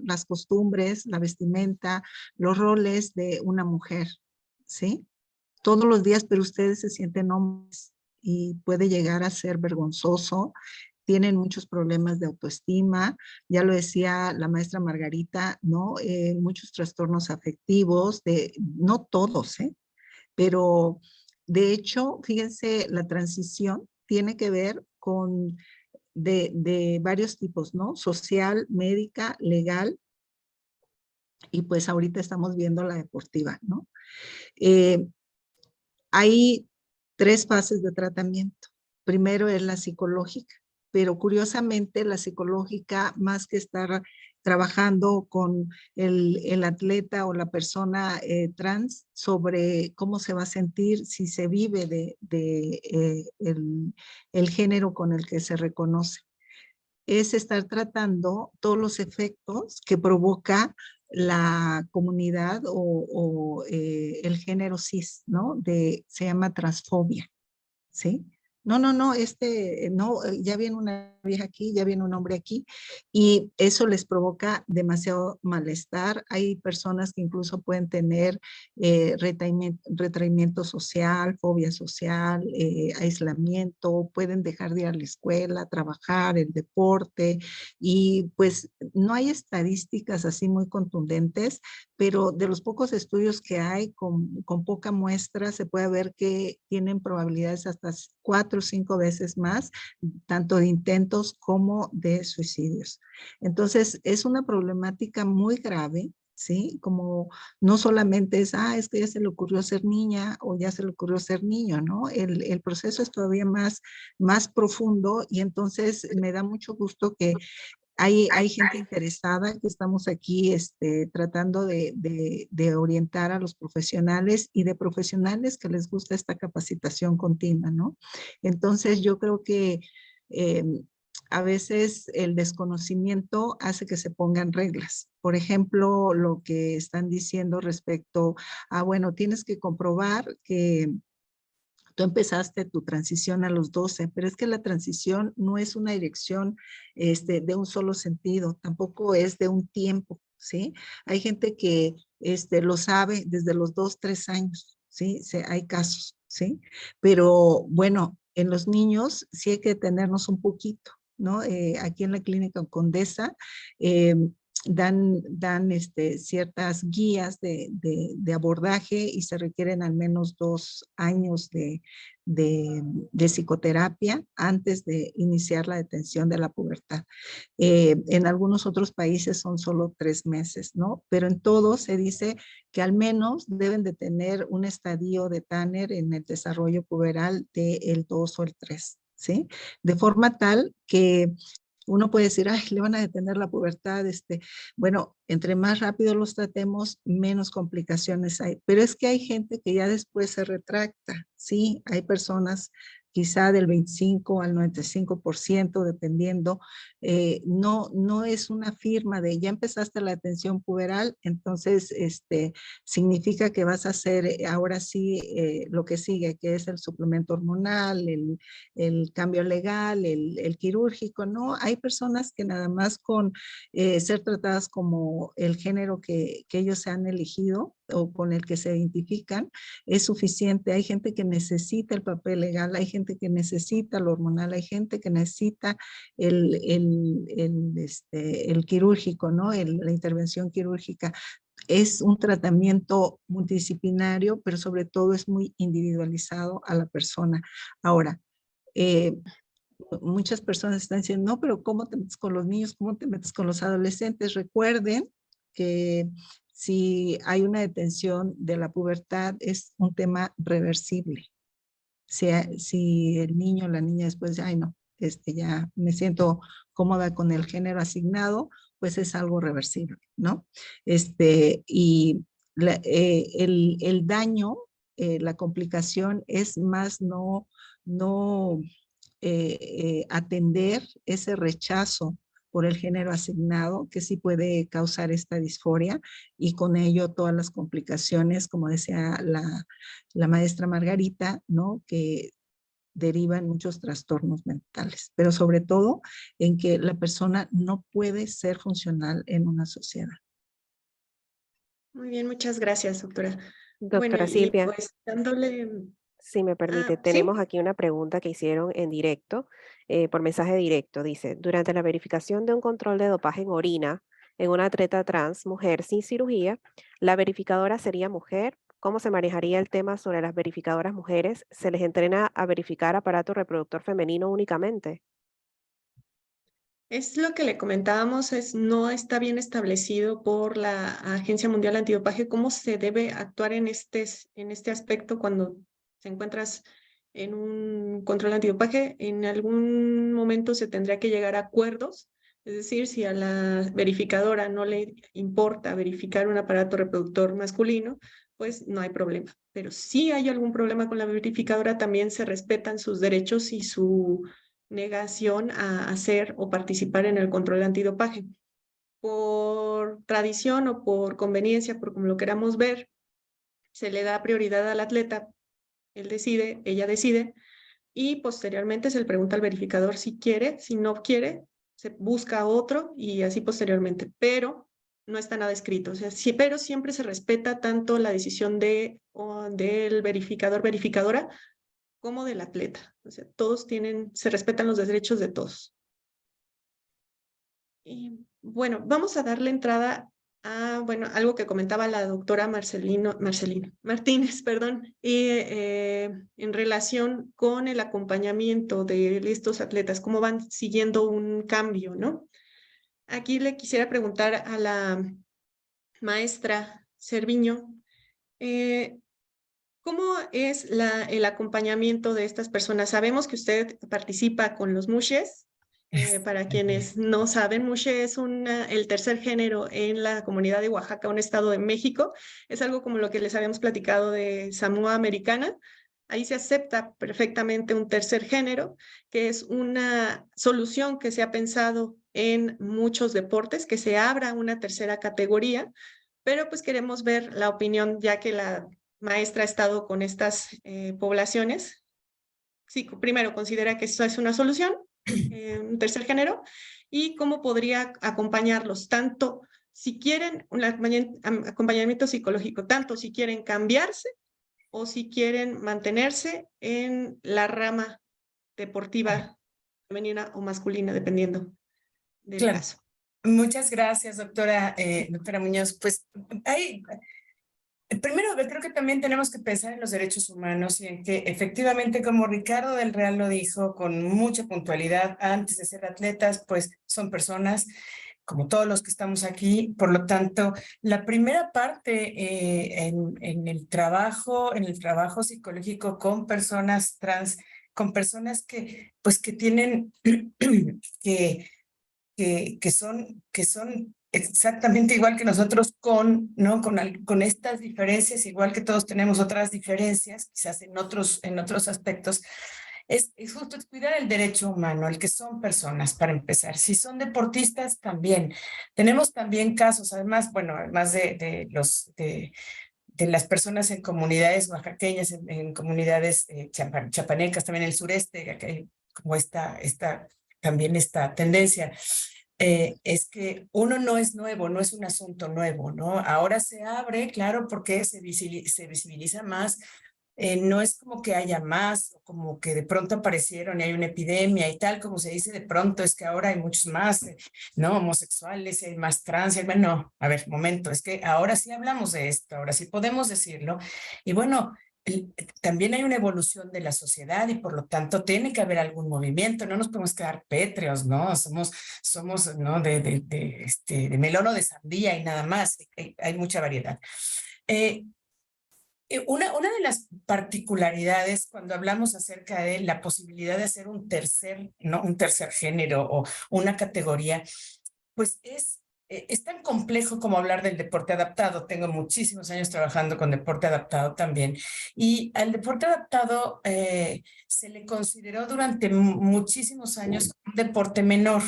las costumbres, la vestimenta, los roles de una mujer, ¿sí? Todos los días, pero ustedes se sienten hombres y puede llegar a ser vergonzoso. Tienen muchos problemas de autoestima, ya lo decía la maestra Margarita, ¿no? Muchos trastornos afectivos, no todos, ¿eh? Pero de hecho, fíjense, la transición tiene que ver con de varios tipos, ¿no? Social, médica, legal, y pues ahorita estamos viendo la deportiva, ¿no? Eh, hay 3 fases de tratamiento. Primero es la psicológica, pero curiosamente la psicológica, más que estar trabajando con el atleta o la persona trans sobre cómo se va a sentir si se vive el género con el que se reconoce, es estar tratando todos los efectos que provoca la comunidad o el género cis, ¿no? Se llama transfobia, ¿sí? No, no, no, no, ya viene una vieja aquí, ya viene un hombre aquí, y eso les provoca demasiado malestar. Hay personas que incluso pueden tener retraimiento social, fobia social, aislamiento, pueden dejar de ir a la escuela, trabajar, el deporte, y pues no hay estadísticas así muy contundentes, pero de los pocos estudios que hay con poca muestra se puede ver que tienen probabilidades hasta 4 o 5 veces más, tanto de intentos como de suicidios. Entonces, es una problemática muy grave, ¿sí? Como no solamente es que ya se le ocurrió ser niña o ya se le ocurrió ser niño, ¿no? El proceso es todavía más profundo, y entonces me da mucho gusto que hay gente interesada, que estamos aquí tratando de orientar a los profesionales y de profesionales que les gusta esta capacitación continua, ¿no? Entonces yo creo que eh, a veces el desconocimiento hace que se pongan reglas. Por ejemplo, lo que están diciendo respecto a, bueno, tienes que comprobar que tú empezaste tu transición a los 12, pero es que la transición no es una dirección de un solo sentido, tampoco es de un tiempo, ¿sí? Hay gente que lo sabe desde los 2, 3 años, ¿sí? Hay casos, ¿sí? Pero bueno, en los niños sí hay que detenernos un poquito, ¿no? Aquí en la Clínica Condesa, dan ciertas guías de abordaje, y se requieren al menos 2 años de psicoterapia antes de iniciar la detención de la pubertad. En algunos otros países son solo 3 meses, ¿no? Pero en todos se dice que al menos deben de tener un estadio de Tanner en el desarrollo puberal del 2 o el 3, ¿sí? De forma tal que uno puede decir, ay, le van a detener la pubertad. Bueno, entre más rápido los tratemos, menos complicaciones hay. Pero es que hay gente que ya después se retracta, ¿sí? Hay personas quizá del 25 al 95%, dependiendo. No es una firma de ya empezaste la atención puberal, entonces significa que vas a hacer ahora sí lo que sigue, que es el suplemento hormonal, el cambio legal, el quirúrgico, ¿no? Hay personas que nada más con ser tratadas como el género que ellos se han elegido o con el que se identifican es suficiente. Hay gente que necesita el papel legal, hay gente gente que necesita lo hormonal, hay gente que necesita el quirúrgico, ¿no? La intervención quirúrgica. Es un tratamiento multidisciplinario, pero sobre todo es muy individualizado a la persona. Ahora, muchas personas están diciendo, no, pero ¿cómo te metes con los niños? ¿Cómo te metes con los adolescentes? Recuerden que si hay una detención de la pubertad, es un tema reversible. Si el niño o la niña después dice, ay no, ya me siento cómoda con el género asignado, pues es algo reversible, ¿no? Y el daño, la complicación es más no atender ese rechazo por el género asignado, que sí puede causar esta disforia y con ello todas las complicaciones, como decía la maestra Margarita, ¿no? Que derivan muchos trastornos mentales, pero sobre todo en que la persona no puede ser funcional en una sociedad. Muy bien, muchas gracias, doctora. Doctora Bueno, y Silvia, pues dándole... si me permite, ¿sí? tenemos aquí una pregunta que hicieron en directo, por mensaje directo. Dice, durante la verificación de un control de dopaje en orina en una atleta trans, mujer sin cirugía, ¿la verificadora sería mujer? ¿Cómo se manejaría el tema sobre las verificadoras mujeres? ¿Se les entrena a verificar aparato reproductor femenino únicamente? Es lo que le comentábamos, no está bien establecido por la Agencia Mundial Antidopaje cómo se debe actuar en este aspecto cuando te encuentras en un control antidopaje. En algún momento se tendría que llegar a acuerdos, es decir, si a la verificadora no le importa verificar un aparato reproductor masculino, pues no hay problema. Pero si hay algún problema con la verificadora, también se respetan sus derechos y su negación a hacer o participar en el control antidopaje. Por tradición o por conveniencia, por como lo queramos ver, se le da prioridad al atleta, él decide, ella decide, y posteriormente se le pregunta al verificador si quiere, si no quiere, se busca otro y así posteriormente, pero no está nada escrito, o sea, sí, pero siempre se respeta tanto la decisión del verificador, verificadora, como del atleta. O sea, se respetan los derechos de todos. Y bueno, vamos a darle entrada a, bueno, algo que comentaba la doctora Martínez, perdón, en relación con el acompañamiento de estos atletas, cómo van siguiendo un cambio, ¿no? Aquí le quisiera preguntar a la maestra Cerviño, ¿cómo es el acompañamiento de estas personas? Sabemos que usted participa con los mushes. Para quienes no saben, mushe es el tercer género en la comunidad de Oaxaca, un estado de México. Es algo como lo que les habíamos platicado de Samoa Americana. Ahí se acepta perfectamente un tercer género, que es una solución que se ha pensado en muchos deportes, que se abra una tercera categoría, pero pues queremos ver la opinión, ya que la maestra ha estado con estas poblaciones. Sí, primero considera que eso es una solución, un tercer género, y cómo podría acompañarlos, tanto si quieren un acompañamiento psicológico, tanto si quieren cambiarse o si quieren mantenerse en la rama deportiva femenina o masculina, dependiendo del caso. Muchas gracias, doctora Muñoz. Pues primero, creo que también tenemos que pensar en los derechos humanos y en que efectivamente, como Ricardo del Real lo dijo con mucha puntualidad, antes de ser atletas, pues son personas como todos los que estamos aquí. Por lo tanto, la primera parte en el trabajo psicológico con personas trans, con personas que tienen que son exactamente igual que nosotros ¿no? con estas diferencias, igual que todos tenemos otras diferencias, quizás en otros aspectos, es justo cuidar el derecho humano, el que son personas, para empezar. Si son deportistas, también. Tenemos también casos, además, bueno, además de las personas en comunidades oaxaqueñas, en comunidades chapanecas, también en el sureste, como también esta tendencia, es que uno no es nuevo, no es un asunto nuevo, ¿no? Ahora se abre, claro, porque se visibiliza más no es como que haya más, como que de pronto aparecieron y hay una epidemia y tal, como se dice de pronto, es que ahora hay muchos más, ¿no? Homosexuales, hay más trans, no, a ver, momento, es que ahora sí hablamos de esto, ahora sí podemos decirlo. Y bueno, también hay una evolución de la sociedad y por lo tanto tiene que haber algún movimiento, no nos podemos quedar pétreos, ¿no? Somos ¿no? de melón o de sandía y nada más, hay mucha variedad. Una de las particularidades cuando hablamos acerca de la posibilidad de hacer un tercer género o una categoría, pues es tan complejo como hablar del deporte adaptado. Tengo muchísimos años trabajando con deporte adaptado también. Y al deporte adaptado se le consideró durante muchísimos años un deporte menor.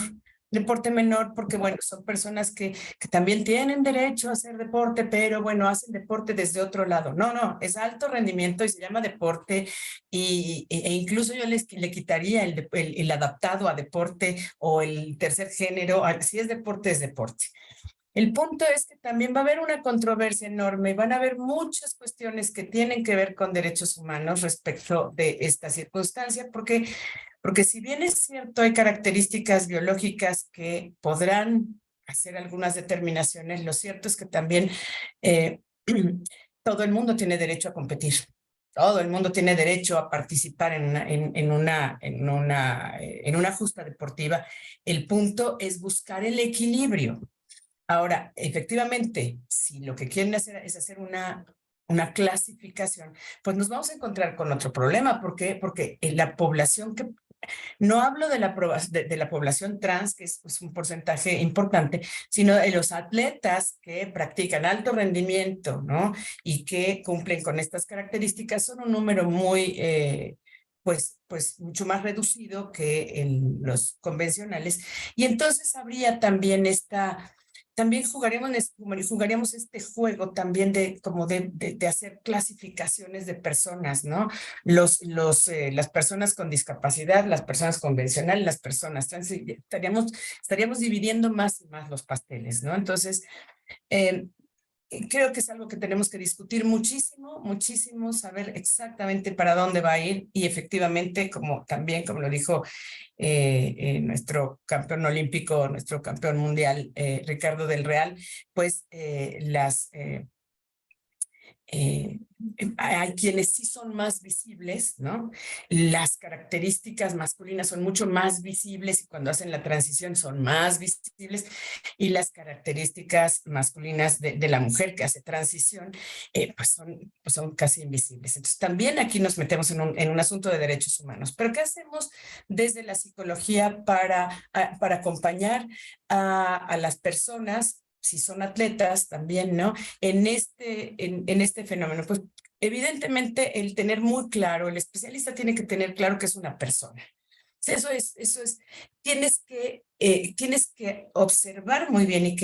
Deporte menor porque, bueno, son personas que también tienen derecho a hacer deporte, pero, bueno, hacen deporte desde otro lado. No, es alto rendimiento y se llama deporte e incluso yo le quitaría el adaptado a deporte o el tercer género. Si es deporte, es deporte. El punto es que también va a haber una controversia enorme, van a haber muchas cuestiones que tienen que ver con derechos humanos respecto de esta circunstancia, porque si bien es cierto, hay características biológicas que podrán hacer algunas determinaciones, lo cierto es que también todo el mundo tiene derecho a competir. Todo el mundo tiene derecho a participar en una justa deportiva. El punto es buscar el equilibrio. Ahora, efectivamente, si lo que quieren hacer es hacer una clasificación, pues nos vamos a encontrar con otro problema. ¿Por qué? Porque la población que... No hablo de la población trans, que es pues, un porcentaje importante, sino de los atletas que practican alto rendimiento, ¿no? Y que cumplen con estas características, son un número muy... pues mucho más reducido que los convencionales. Y entonces habría también también jugaríamos este juego también de hacer clasificaciones de personas, ¿no? Las personas con discapacidad, las personas convencionales, las personas trans, estaríamos dividiendo más y más los pasteles, ¿no? Entonces, creo que es algo que tenemos que discutir muchísimo, saber exactamente para dónde va a ir y efectivamente, como lo dijo nuestro campeón olímpico, nuestro campeón mundial, Ricardo del Real, pues hay quienes sí son más visibles, ¿no? Las características masculinas son mucho más visibles y cuando hacen la transición son más visibles y las características masculinas de la mujer que hace transición pues son casi invisibles. Entonces también aquí nos metemos en un asunto de derechos humanos. Pero ¿qué hacemos desde la psicología para acompañar a las personas, si son atletas también, ¿no? En este fenómeno? Pues evidentemente el tener muy claro, el especialista tiene que tener claro que es una persona. Eso es, tienes que observar muy bien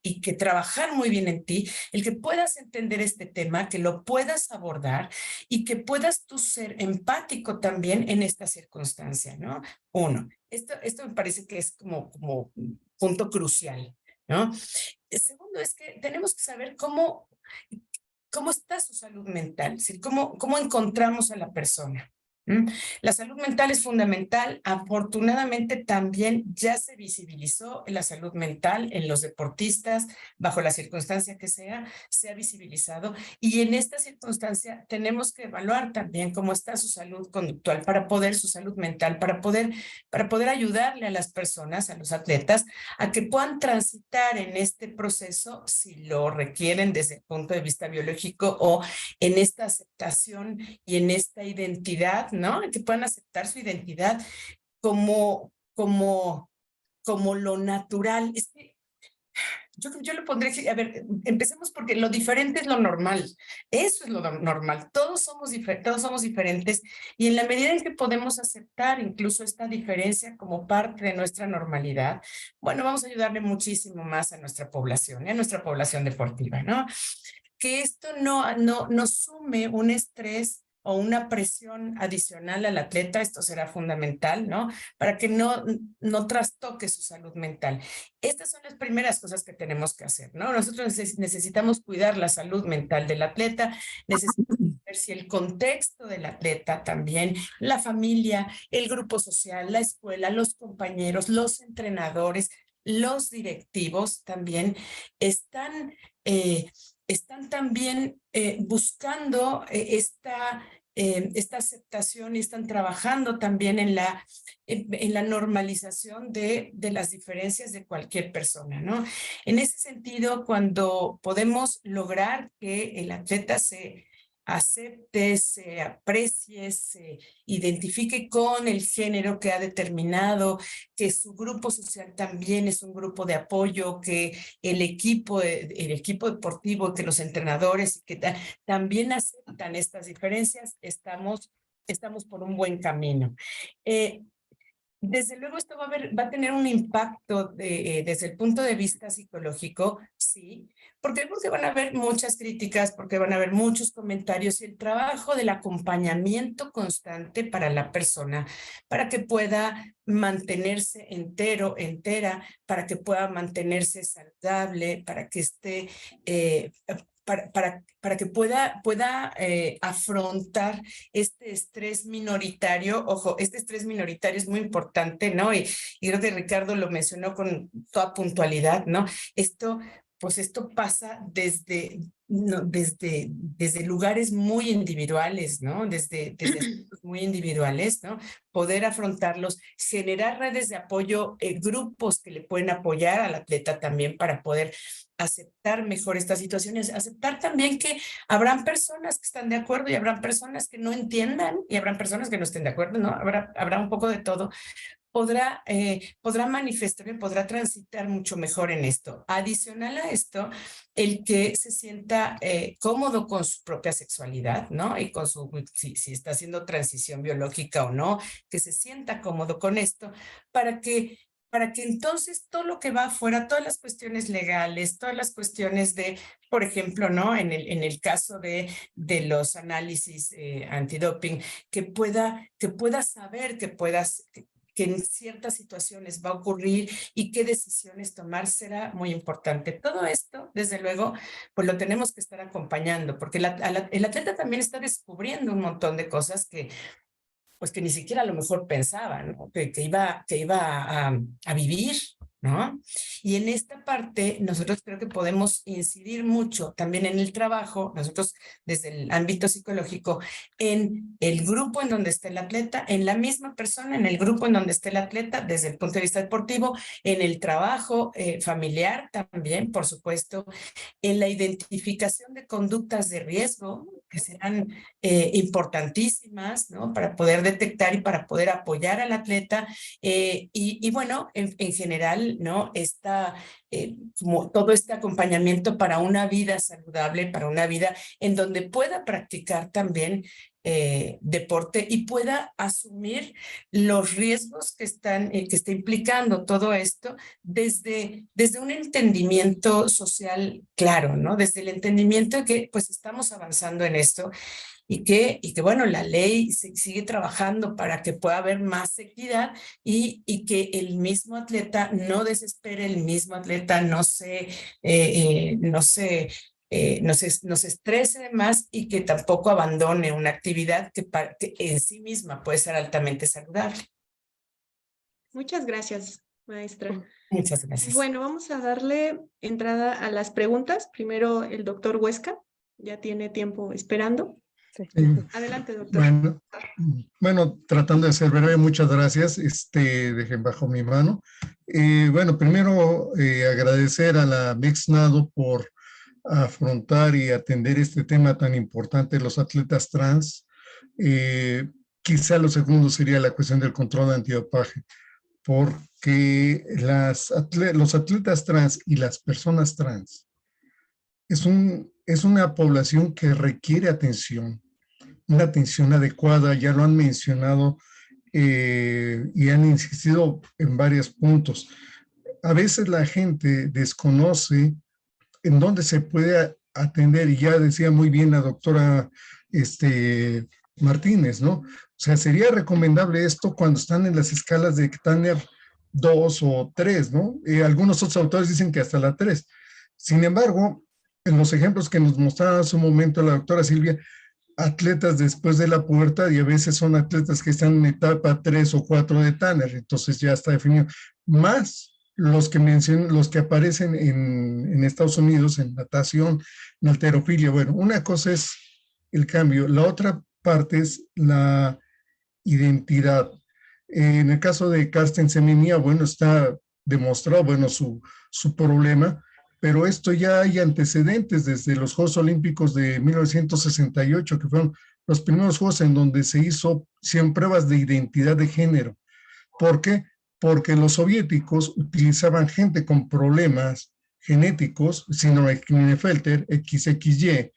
y que trabajar muy bien en ti, el que puedas entender este tema, que lo puedas abordar y que puedas tú ser empático también en esta circunstancia, ¿no? Uno, esto me parece que es como punto crucial, ¿no? El segundo es que tenemos que saber cómo está su salud mental, es decir, cómo encontramos a la persona. La salud mental es fundamental. Afortunadamente también ya se visibilizó la salud mental en los deportistas, bajo la circunstancia que sea, se ha visibilizado. Y en esta circunstancia tenemos que evaluar también cómo está su salud conductual su salud mental, para poder ayudarle a las personas, a los atletas, a que puedan transitar en este proceso si lo requieren desde el punto de vista biológico o en esta aceptación y en esta identidad, ¿no? Que puedan aceptar su identidad como lo natural. Es que yo le pondré, a ver, empecemos porque lo diferente es lo normal. Eso es lo normal. Todos somos diferentes y en la medida en que podemos aceptar incluso esta diferencia como parte de nuestra normalidad, bueno, vamos a ayudarle muchísimo más a nuestra población deportiva, ¿no? Que esto no sume un estrés o una presión adicional al atleta. Esto será fundamental, ¿no? Para que no trastoque su salud mental. Estas son las primeras cosas que tenemos que hacer, ¿no? Nosotros necesitamos cuidar la salud mental del atleta, necesitamos ver si el contexto del atleta también, la familia, el grupo social, la escuela, los compañeros, los entrenadores, los directivos también están, están también buscando esta aceptación y están trabajando también en la normalización de las diferencias de cualquier persona, ¿no? En ese sentido, cuando podemos lograr que el atleta se acepte, se aprecie, se identifique con el género que ha determinado, que su grupo social también es un grupo de apoyo, que el equipo deportivo, que los entrenadores que también aceptan estas diferencias, estamos por un buen camino. Desde luego esto va a tener un impacto desde el punto de vista psicológico, sí. ¿Por qué? Porque van a haber muchas críticas, porque van a haber muchos comentarios y el trabajo del acompañamiento constante para la persona, para que pueda mantenerse entera, para que pueda mantenerse saludable, para que esté... para que pueda afrontar este estrés minoritario. Ojo, este estrés minoritario es muy importante, ¿no? Y creo que Ricardo lo mencionó con toda puntualidad, ¿no? Esto pasa desde lugares muy individuales, ¿no? Desde aspectos muy individuales, ¿no? Poder afrontarlos, generar redes de apoyo, grupos que le pueden apoyar al atleta también para poder aceptar mejor estas situaciones, aceptar también que habrán personas que están de acuerdo y habrán personas que no entiendan y habrán personas que no estén de acuerdo, ¿no? Habrá un poco de todo. Podrá manifestar y podrá transitar mucho mejor en esto. Adicional a esto, el que se sienta cómodo con su propia sexualidad, ¿no? Y con si está haciendo transición biológica o no, que se sienta cómodo con esto, para que entonces todo lo que va afuera, todas las cuestiones legales, todas las cuestiones de, por ejemplo, ¿no? En el caso de los análisis antidoping, que pueda saber, que en ciertas situaciones va a ocurrir y qué decisiones tomar será muy importante. Todo esto, desde luego, pues lo tenemos que estar acompañando, porque el atleta también está descubriendo un montón de cosas que ni siquiera a lo mejor pensaba, ¿no? que iba a vivir, ¿no? Y en esta parte nosotros creo que podemos incidir mucho también en el trabajo, nosotros desde el ámbito psicológico, en el grupo en donde está el atleta, en la misma persona, en el grupo en donde está el atleta, desde el punto de vista deportivo, en el trabajo familiar también, por supuesto, en la identificación de conductas de riesgo, que serán importantísimas, ¿no? Para poder detectar y para poder apoyar al atleta. Y bueno, en general, ¿no? Como todo este acompañamiento para una vida saludable, para una vida en donde pueda practicar también deporte y pueda asumir los riesgos que está implicando todo esto desde un entendimiento social claro, ¿no? Desde el entendimiento de que pues estamos avanzando en esto y que bueno, la ley sigue trabajando para que pueda haber más equidad y que el mismo atleta no desespere, el mismo atleta no se estrese más y que tampoco abandone una actividad que en sí misma puede ser altamente saludable. Muchas gracias, maestra. Muchas gracias. Bueno, vamos a darle entrada a las preguntas. Primero el doctor Huesca, ya tiene tiempo esperando. Sí. Adelante, doctor. Bueno, tratando de ser breve, muchas gracias. Dejen bajo mi mano. Bueno, primero agradecer a la MEXNADO por afrontar y atender este tema tan importante de los atletas trans. Quizá lo segundo sería la cuestión del control de antidopaje, porque los atletas trans y las personas trans es una población que requiere atención, una atención adecuada, ya lo han mencionado y han insistido en varios puntos. A veces la gente desconoce en dónde se puede atender, y ya decía muy bien la doctora Martínez, ¿no? O sea, sería recomendable esto cuando están en las escalas de Tanner 2 o 3, ¿no? Algunos otros autores dicen que hasta la 3. Sin embargo, en los ejemplos que nos mostraba hace un momento la doctora Silvia, atletas después de la pubertad y a veces son atletas que están en etapa 3 o 4 de Tanner, entonces ya está definido. Más los que mencionan, los que aparecen en Estados Unidos en natación, en halterofilia. Bueno, una cosa es el cambio, la otra parte es la identidad. En el caso de Carsten Semenya, bueno, está demostrado, bueno, su problema, pero esto ya hay antecedentes desde los Juegos Olímpicos de 1968, que fueron los primeros Juegos en donde se hizo 100 pruebas de identidad de género. ¿Por qué? Porque los soviéticos utilizaban gente con problemas genéticos, síndrome de Klinefelter, XXY,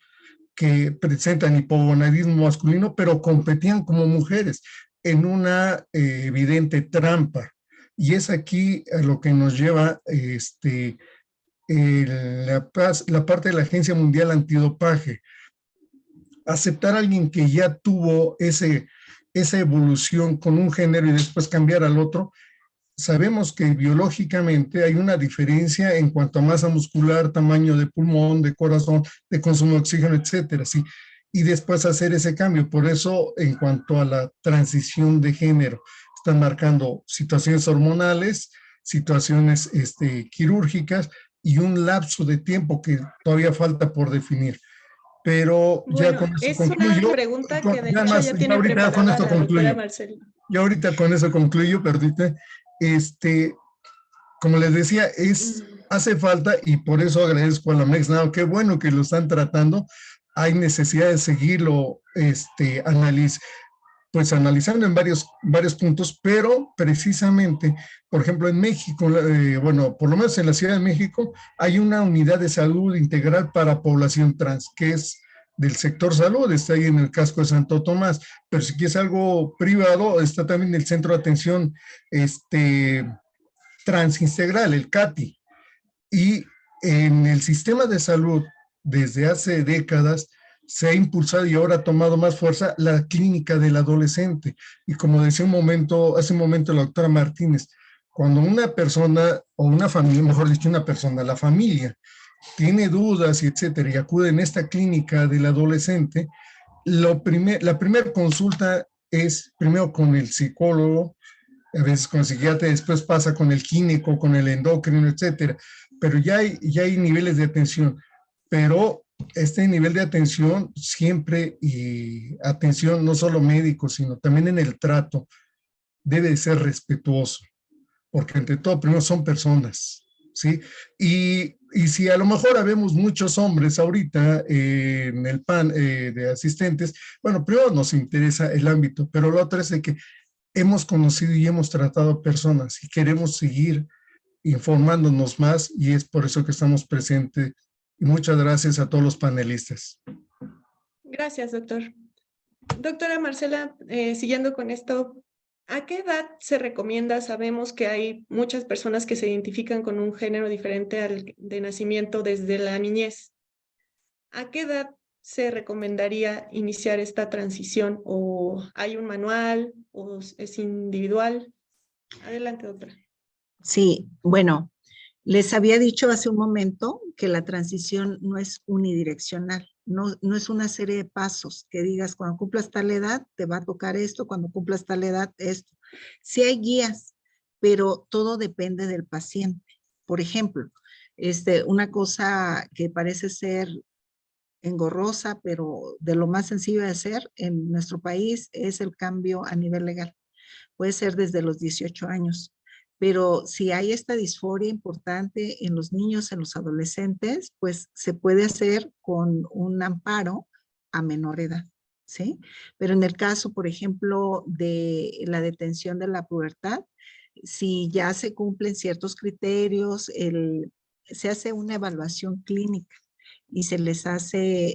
que presentan hipogonadismo masculino, pero competían como mujeres en una evidente trampa. Y es aquí a lo que nos lleva la parte de la Agencia Mundial Antidopaje. Aceptar a alguien que ya tuvo esa evolución con un género y después cambiar al otro. Sabemos que biológicamente hay una diferencia en cuanto a masa muscular, tamaño de pulmón, de corazón, de consumo de oxígeno, etcétera, ¿sí? Y después hacer ese cambio. Por eso, en cuanto a la transición de género, están marcando situaciones hormonales, situaciones quirúrgicas y un lapso de tiempo que todavía falta por definir. Pero ya Bueno, con eso es concluyo. una pregunta que de hecho Además, ya tiene ahorita con preparada esto la doctora concluyo. Marcela. Y ahorita con eso concluyo, perdite. Como les decía, hace falta, y por eso agradezco a la MEXNAO, qué bueno que lo están tratando. Hay necesidad de seguirlo analizando en varios puntos, pero precisamente, por ejemplo, en México, bueno, por lo menos en la Ciudad de México, hay una unidad de salud integral para población trans, que es del sector salud, está ahí en el casco de Santo Tomás, pero si quieres algo privado, está también el Centro de Atención Transintegral, el CATI. Y en el sistema de salud, desde hace décadas, se ha impulsado y ahora ha tomado más fuerza la clínica del adolescente. Y como decía hace un momento la doctora Martínez, cuando una persona o una familia, mejor dicho, la familia tiene dudas y etcétera, y acude en esta clínica del adolescente, la primera consulta es primero con el psicólogo, a veces con el psiquiatra, después pasa con el gineco, con el endocrino, etcétera. Pero ya hay niveles de atención. Pero este nivel de atención siempre, y atención no solo médico, sino también en el trato, debe de ser respetuoso, porque entre todo, primero son personas, ¿sí? Y si a lo mejor habemos muchos hombres ahorita en el PAN de asistentes, bueno, primero nos interesa el ámbito, pero lo otro es de que hemos conocido y hemos tratado personas y queremos seguir informándonos más y es por eso que estamos presentes. Y muchas gracias a todos los panelistas. Gracias, doctor. Doctora Marcela, siguiendo con esto, ¿a qué edad se recomienda? Sabemos que hay muchas personas que se identifican con un género diferente al de nacimiento desde la niñez. ¿A qué edad se recomendaría iniciar esta transición? ¿O hay un manual o es individual? Adelante, doctora. Sí, bueno, les había dicho hace un momento que la transición no es unidireccional, no es una serie de pasos que digas cuando cumplas tal edad te va a tocar esto, cuando cumplas tal edad esto. Sí hay guías, pero todo depende del paciente. Por ejemplo, una cosa que parece ser engorrosa, pero de lo más sencillo de hacer en nuestro país es el cambio a nivel legal. Puede ser desde los 18 años. Pero si hay esta disforia importante en los niños, en los adolescentes, pues se puede hacer con un amparo a menor edad, ¿sí? Pero en el caso, por ejemplo, de la detención de la pubertad, si ya se cumplen ciertos criterios, se hace una evaluación clínica y se les hace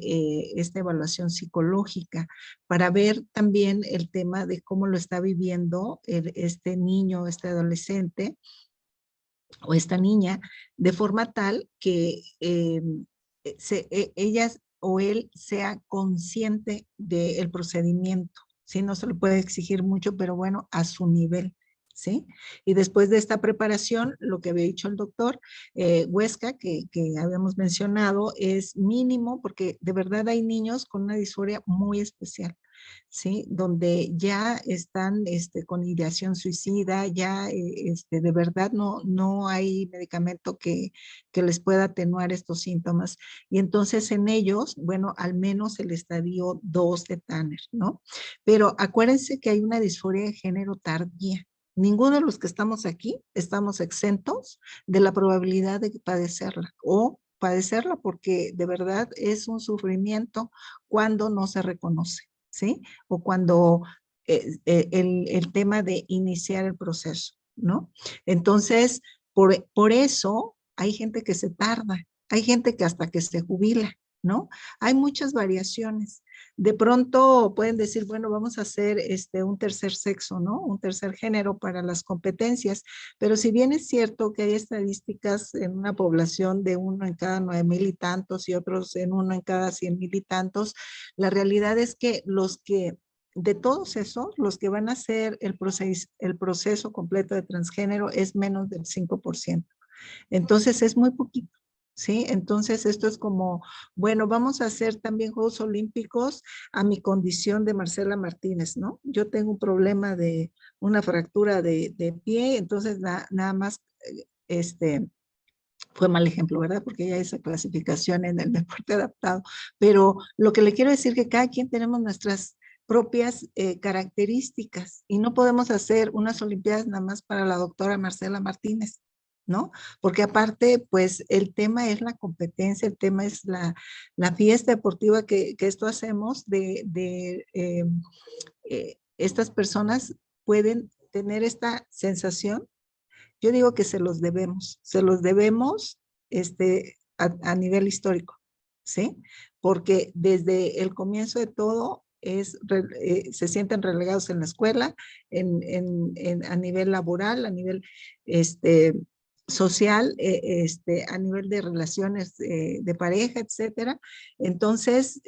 esta evaluación psicológica para ver también el tema de cómo lo está viviendo este niño, este adolescente o esta niña, de forma tal que ellas o él sea consciente del procedimiento. Sí, no se le puede exigir mucho, pero bueno, a su nivel, ¿sí? Y después de esta preparación, lo que había dicho el doctor Huesca, que habíamos mencionado, es mínimo, porque de verdad hay niños con una disforia muy especial, ¿sí? Donde ya están con ideación suicida, ya de verdad no hay medicamento que les pueda atenuar estos síntomas. Y entonces en ellos, bueno, al menos el estadio 2 de Tanner, ¿no? Pero acuérdense que hay una disforia de género tardía. Ninguno de los que estamos aquí estamos exentos de la probabilidad de padecerla o padecerla porque de verdad es un sufrimiento cuando no se reconoce, ¿sí? O cuando el tema de iniciar el proceso, ¿no? Entonces, por eso hay gente que se tarda, hay gente que hasta que se jubila, ¿no? Hay muchas variaciones. De pronto pueden decir, bueno, vamos a hacer un tercer sexo, ¿no? Un tercer género para las competencias, pero si bien es cierto que hay estadísticas en una población de 1 en cada 9,000 y tantos y otros en 1 en cada 100,000 y tantos, la realidad es que de todos esos, los que van a hacer el proceso completo de transgénero es menos del 5%. Entonces es muy poquito, ¿sí? Entonces esto es como, bueno, vamos a hacer también Juegos Olímpicos a mi condición de Marcela Martínez, ¿no? Yo tengo un problema de una fractura de pie, entonces nada más, fue mal ejemplo, ¿verdad? Porque ya hay esa clasificación en el deporte adaptado. Pero lo que le quiero decir es que cada quien tenemos nuestras propias características y no podemos hacer unas olimpiadas nada más para la doctora Marcela Martínez, ¿no? Porque aparte, pues el tema es la competencia, el tema es la fiesta deportiva que esto hacemos estas personas pueden tener esta sensación. Yo digo que se los debemos a nivel histórico, ¿sí? Porque desde el comienzo de todo se sienten relegados en la escuela, a nivel laboral, a nivel social, a nivel de relaciones de pareja, etcétera. Entonces,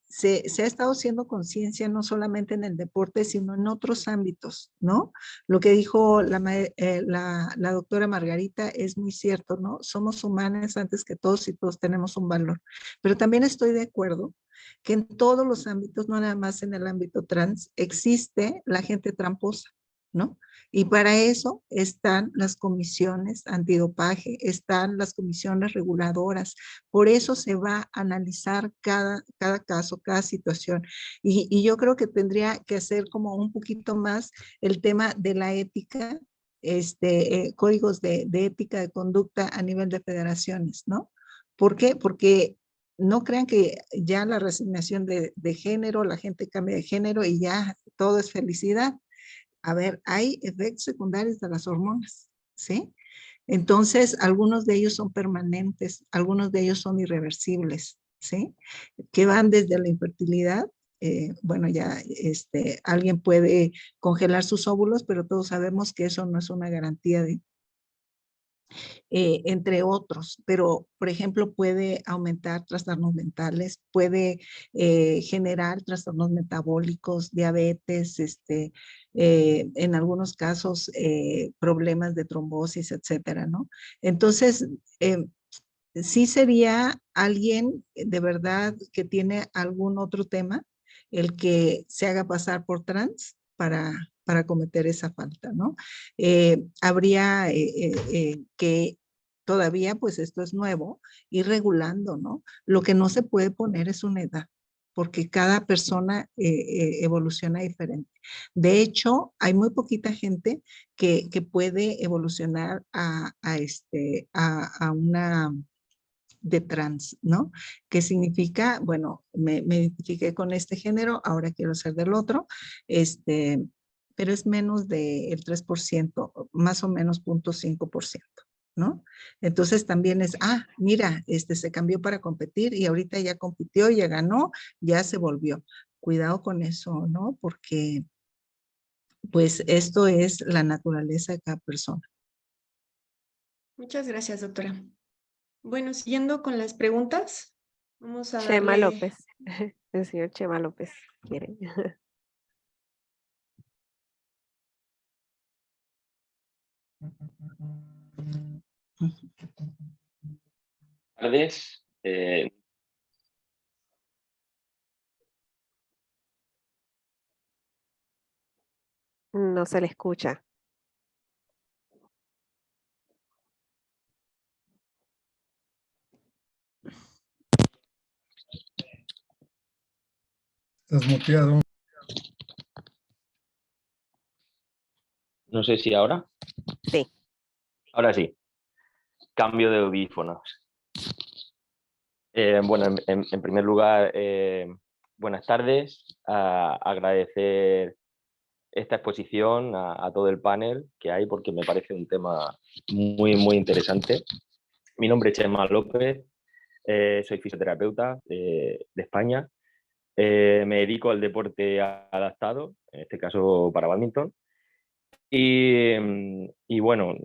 se ha estado haciendo conciencia no solamente en el deporte, sino en otros ámbitos, ¿no? Lo que dijo la doctora Margarita es muy cierto, ¿no? Somos humanos antes que todos y todos tenemos un valor. Pero también estoy de acuerdo que en todos los ámbitos, no nada más en el ámbito trans, existe la gente tramposa, ¿no? Y para eso están las comisiones antidopaje, están las comisiones reguladoras. Por eso se va a analizar cada caso, cada situación. Y yo creo que tendría que hacer como un poquito más el tema de la ética, códigos de ética de conducta a nivel de federaciones, ¿no? ¿Por qué? Porque no crean que ya la resignación de género, la gente cambia de género y ya todo es felicidad. A ver, hay efectos secundarios de las hormonas, ¿sí? Entonces, algunos de ellos son permanentes, algunos de ellos son irreversibles, ¿sí? Que van desde la infertilidad. Bueno, ya alguien puede congelar sus óvulos, pero todos sabemos que eso no es una garantía de, entre otros, pero por ejemplo puede aumentar trastornos mentales, puede generar trastornos metabólicos, diabetes, en algunos casos problemas de trombosis, etcétera, ¿no? Entonces, sí sería alguien de verdad que tiene algún otro tema, el que se haga pasar por trans para cometer esa falta, ¿no? Habría que todavía, pues esto es nuevo, ir regulando, ¿no? Lo que no se puede poner es una edad, porque cada persona evoluciona diferente. De hecho, hay muy poquita gente que puede evolucionar a una de trans, ¿no? ¿Qué significa? Bueno, me identifiqué con este género, ahora quiero ser del otro, pero es menos del 3%, más o menos 0.5%, ¿no? Entonces también es, mira, se cambió para competir y ahorita ya compitió, ya ganó, ya se volvió. Cuidado con eso, ¿no? Porque pues esto es la naturaleza de cada persona. Muchas gracias, doctora. Bueno, siguiendo con las preguntas, vamos a Chema darle... López, el señor Chema López quiere. Tardes. No se le escucha. Estás muteado. No sé si ahora. Sí. Ahora sí. Cambio de audífonos. Bueno, en primer lugar, buenas tardes. Agradecer esta exposición a todo el panel que hay porque me parece un tema muy interesante. Mi nombre es Chema López, soy fisioterapeuta de España. Me dedico al deporte adaptado, en este caso para bádminton. Y bueno,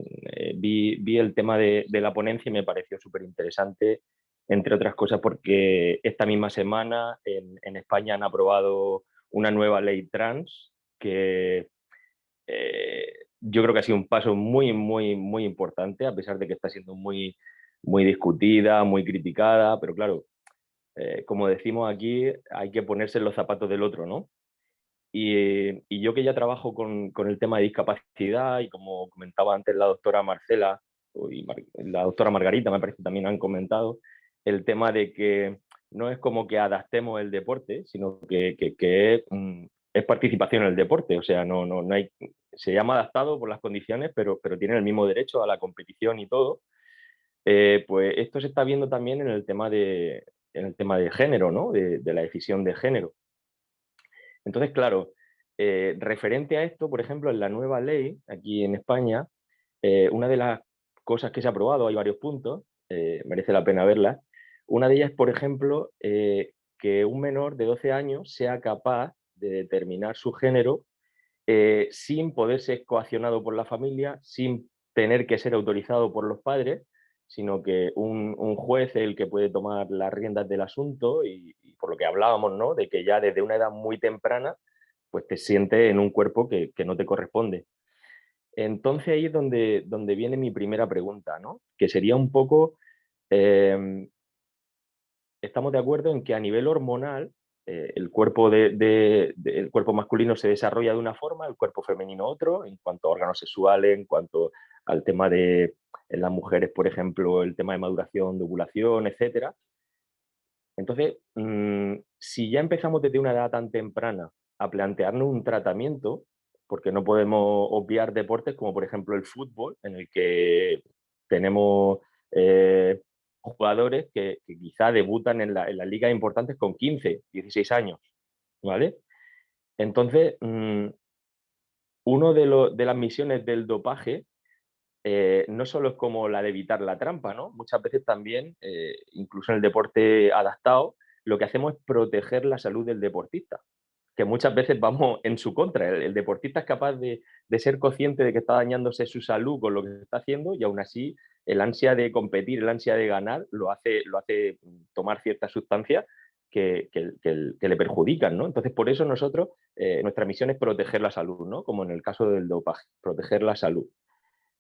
vi el tema de la ponencia y me pareció súper interesante, entre otras cosas porque esta misma semana en España han aprobado una nueva ley trans que yo creo que ha sido un paso muy importante, a pesar de que está siendo muy discutida, muy criticada, pero claro, como decimos aquí, hay que ponerse en los zapatos del otro, ¿no? Y yo que ya trabajo con el tema de discapacidad y como comentaba antes la doctora Marcela y la doctora Margarita, me parece que también han comentado, el tema de que no es como que adaptemos el deporte, sino que es participación en el deporte, o sea, no hay, se llama adaptado por las condiciones, pero tiene el mismo derecho a la competición y todo. Pues esto se está viendo también en el tema de género, ¿no? De la decisión de género. Entonces, claro, referente a esto, por ejemplo, en la nueva ley, aquí en España, una de las cosas que se ha aprobado, hay varios puntos, merece la pena verlas. Una de ellas, por ejemplo, que un menor de 12 años sea capaz de determinar su género sin poder ser coaccionado por la familia, sin tener que ser autorizado por los padres, sino que un juez es el que puede tomar las riendas del asunto y por lo que hablábamos, ¿no? De que ya desde una edad muy temprana pues te sientes en un cuerpo que no te corresponde. Entonces ahí es donde viene mi primera pregunta, ¿no? Que sería un poco, estamos de acuerdo en que a nivel hormonal el cuerpo, el cuerpo masculino se desarrolla de una forma, el cuerpo femenino otro, en cuanto a órganos sexuales, en cuanto al tema de, en las mujeres, por ejemplo, el tema de maduración, de ovulación, etcétera. Entonces, si ya empezamos desde una edad tan temprana a plantearnos un tratamiento, porque no podemos obviar deportes como por ejemplo el fútbol, en el que tenemos jugadores que quizá debutan en las ligas importantes con 15, 16 años, ¿vale? Entonces, uno de las misiones del dopaje no solo es como la de evitar la trampa, ¿no? Muchas veces también, incluso en el deporte adaptado, lo que hacemos es proteger la salud del deportista, que muchas veces vamos en su contra. El deportista es capaz de ser consciente de que está dañándose su salud con lo que está haciendo y aún así el ansia de competir, el ansia de ganar, lo hace tomar ciertas sustancias que le perjudican, ¿no? Entonces, por eso nosotros, nuestra misión es proteger la salud, ¿no? Como en el caso del dopaje, proteger la salud.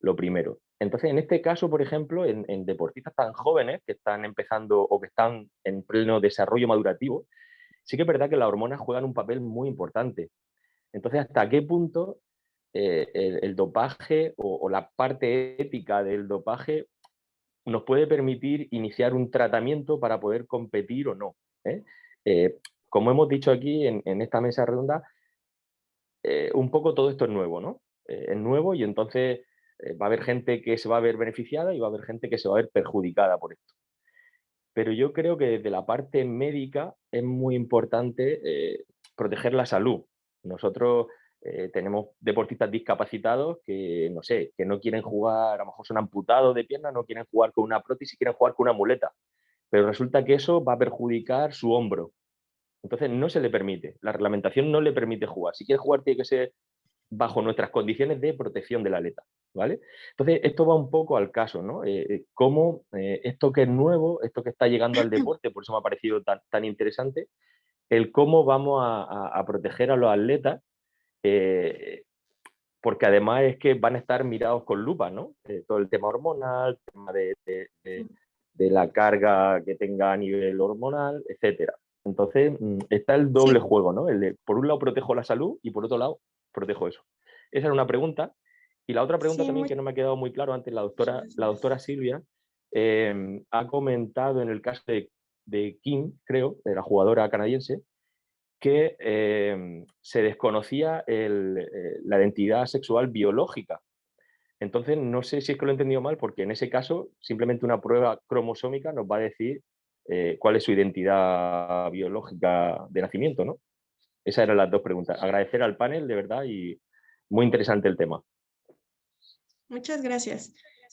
Lo primero. Entonces, en este caso, por ejemplo, en deportistas tan jóvenes que están empezando o que están en pleno desarrollo madurativo, sí que es verdad que las hormonas juegan un papel muy importante. Entonces, ¿hasta qué punto el dopaje o la parte ética del dopaje nos puede permitir iniciar un tratamiento para poder competir o no? ¿eh? Como hemos dicho aquí en esta mesa redonda, un poco todo esto es nuevo, ¿no? Es nuevo y entonces va a haber gente que se va a ver beneficiada y va a haber gente que se va a ver perjudicada por esto. Pero yo creo que desde la parte médica es muy importante proteger la salud. Nosotros tenemos deportistas discapacitados que, no sé, que no quieren jugar, a lo mejor son amputados de piernas, no quieren jugar con una prótesis, quieren jugar con una muleta. Pero resulta que eso va a perjudicar su hombro. Entonces no se le permite, la reglamentación no le permite jugar. Si quiere jugar tiene que ser bajo nuestras condiciones de protección del atleta, ¿vale? Entonces esto va un poco al caso, ¿no? Cómo esto que es nuevo, esto que está llegando al deporte, por eso me ha parecido tan interesante, el cómo vamos a proteger a los atletas porque además es que van a estar mirados con lupa, ¿no? Todo el tema hormonal, el tema de la carga que tenga a nivel hormonal, etcétera. Entonces, está el doble juego, ¿no? El de, por un lado, protejo la salud y por otro lado, protejo eso. Esa era una pregunta. Y la otra pregunta también que no me ha quedado muy claro antes, la doctora Silvia ha comentado en el caso de Kim, creo, de la jugadora canadiense, que se desconocía la identidad sexual biológica. Entonces, no sé si es que lo he entendido mal, porque en ese caso, simplemente una prueba cromosómica nos va a decir cuál es su identidad biológica de nacimiento, ¿no? Esas eran las dos preguntas. Agradecer al panel, de verdad, y muy interesante el tema. Muchas gracias.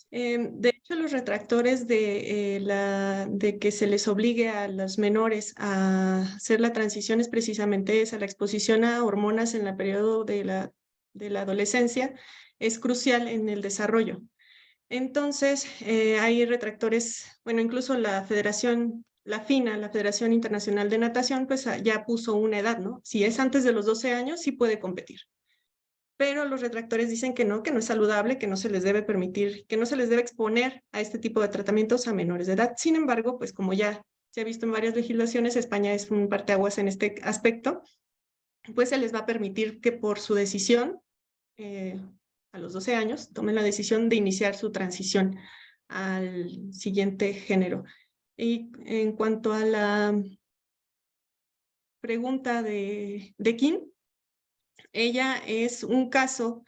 De hecho, los retractores de que se les obligue a los menores a hacer la transición es precisamente esa, la exposición a hormonas en el periodo de la adolescencia es crucial en el desarrollo. Entonces, hay retractores, bueno, incluso la Federación, la FINA, la Federación Internacional de Natación, pues ya puso una edad, ¿no? Si es antes de los 12 años, sí puede competir. Pero los retractores dicen que no es saludable, que no se les debe permitir, que no se les debe exponer a este tipo de tratamientos a menores de edad. Sin embargo, pues como ya se ha visto en varias legislaciones, España es un parteaguas en este aspecto, pues se les va a permitir que por su decisión, a los 12 años, tomen la decisión de iniciar su transición al siguiente género. Y en cuanto a la pregunta de Kim, ella es un caso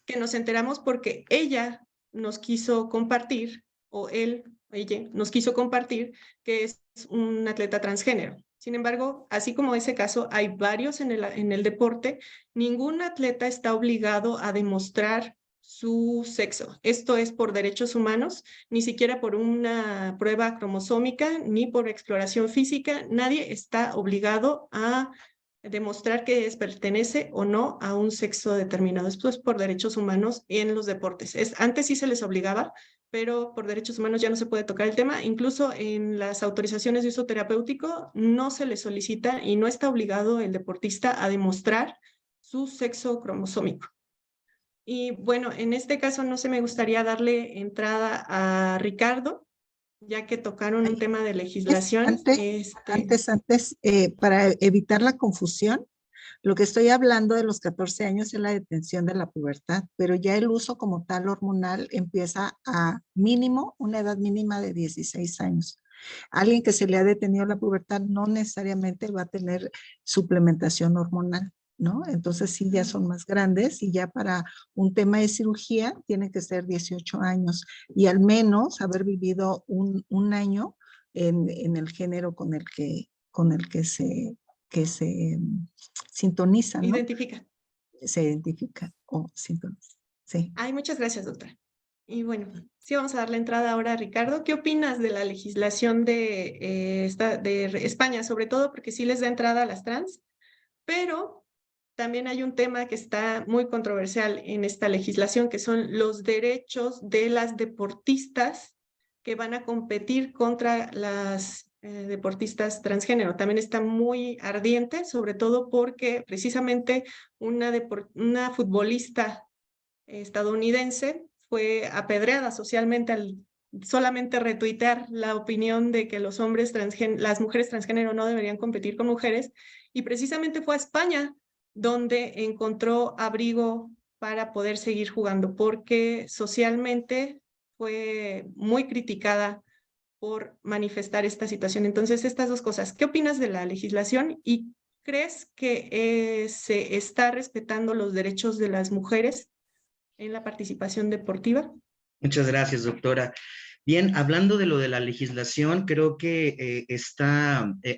que nos enteramos porque ella nos quiso compartir, o ella nos quiso compartir que es un atleta transgénero. Sin embargo, así como ese caso, hay varios en el deporte. Ningún atleta está obligado a demostrar su sexo. Esto es por derechos humanos, ni siquiera por una prueba cromosómica, ni por exploración física. Nadie está obligado a demostrar que pertenece o no a un sexo determinado. Esto es por derechos humanos en los deportes. Antes sí se les obligaba, pero por derechos humanos ya no se puede tocar el tema. Incluso en las autorizaciones de uso terapéutico no se les solicita y no está obligado el deportista a demostrar su sexo cromosómico. Y bueno, en este caso no sé, me gustaría darle entrada a Ricardo, ya que tocaron un tema de legislación. Antes, para evitar la confusión, lo que estoy hablando de los 14 años es la detención de la pubertad, pero ya el uso como tal hormonal empieza a mínimo, una edad mínima de 16 años. Alguien que se le ha detenido la pubertad no necesariamente va a tener suplementación hormonal, ¿no? Entonces sí, ya son más grandes y ya para un tema de cirugía tiene que ser 18 años y al menos haber vivido un año en el género con el que se sintoniza, ¿no? Identifica. Se identifica o sintoniza, sí. Ay, muchas gracias, doctora. Y bueno, sí vamos a darle entrada ahora a Ricardo. ¿Qué opinas de la legislación de España, sobre todo porque sí les da entrada a las trans, pero también hay un tema que está muy controversial en esta legislación, que son los derechos de las deportistas que van a competir contra las deportistas transgénero? También está muy ardiente, sobre todo porque precisamente una futbolista estadounidense fue apedreada socialmente al solamente retuitear la opinión de que las mujeres transgénero no deberían competir con mujeres, y precisamente fue a España donde encontró abrigo para poder seguir jugando, porque socialmente fue muy criticada por manifestar esta situación. Entonces, estas dos cosas, ¿qué opinas de la legislación y crees que se está respetando los derechos de las mujeres en la participación deportiva? Muchas gracias, doctora. Bien, hablando de lo de la legislación, creo que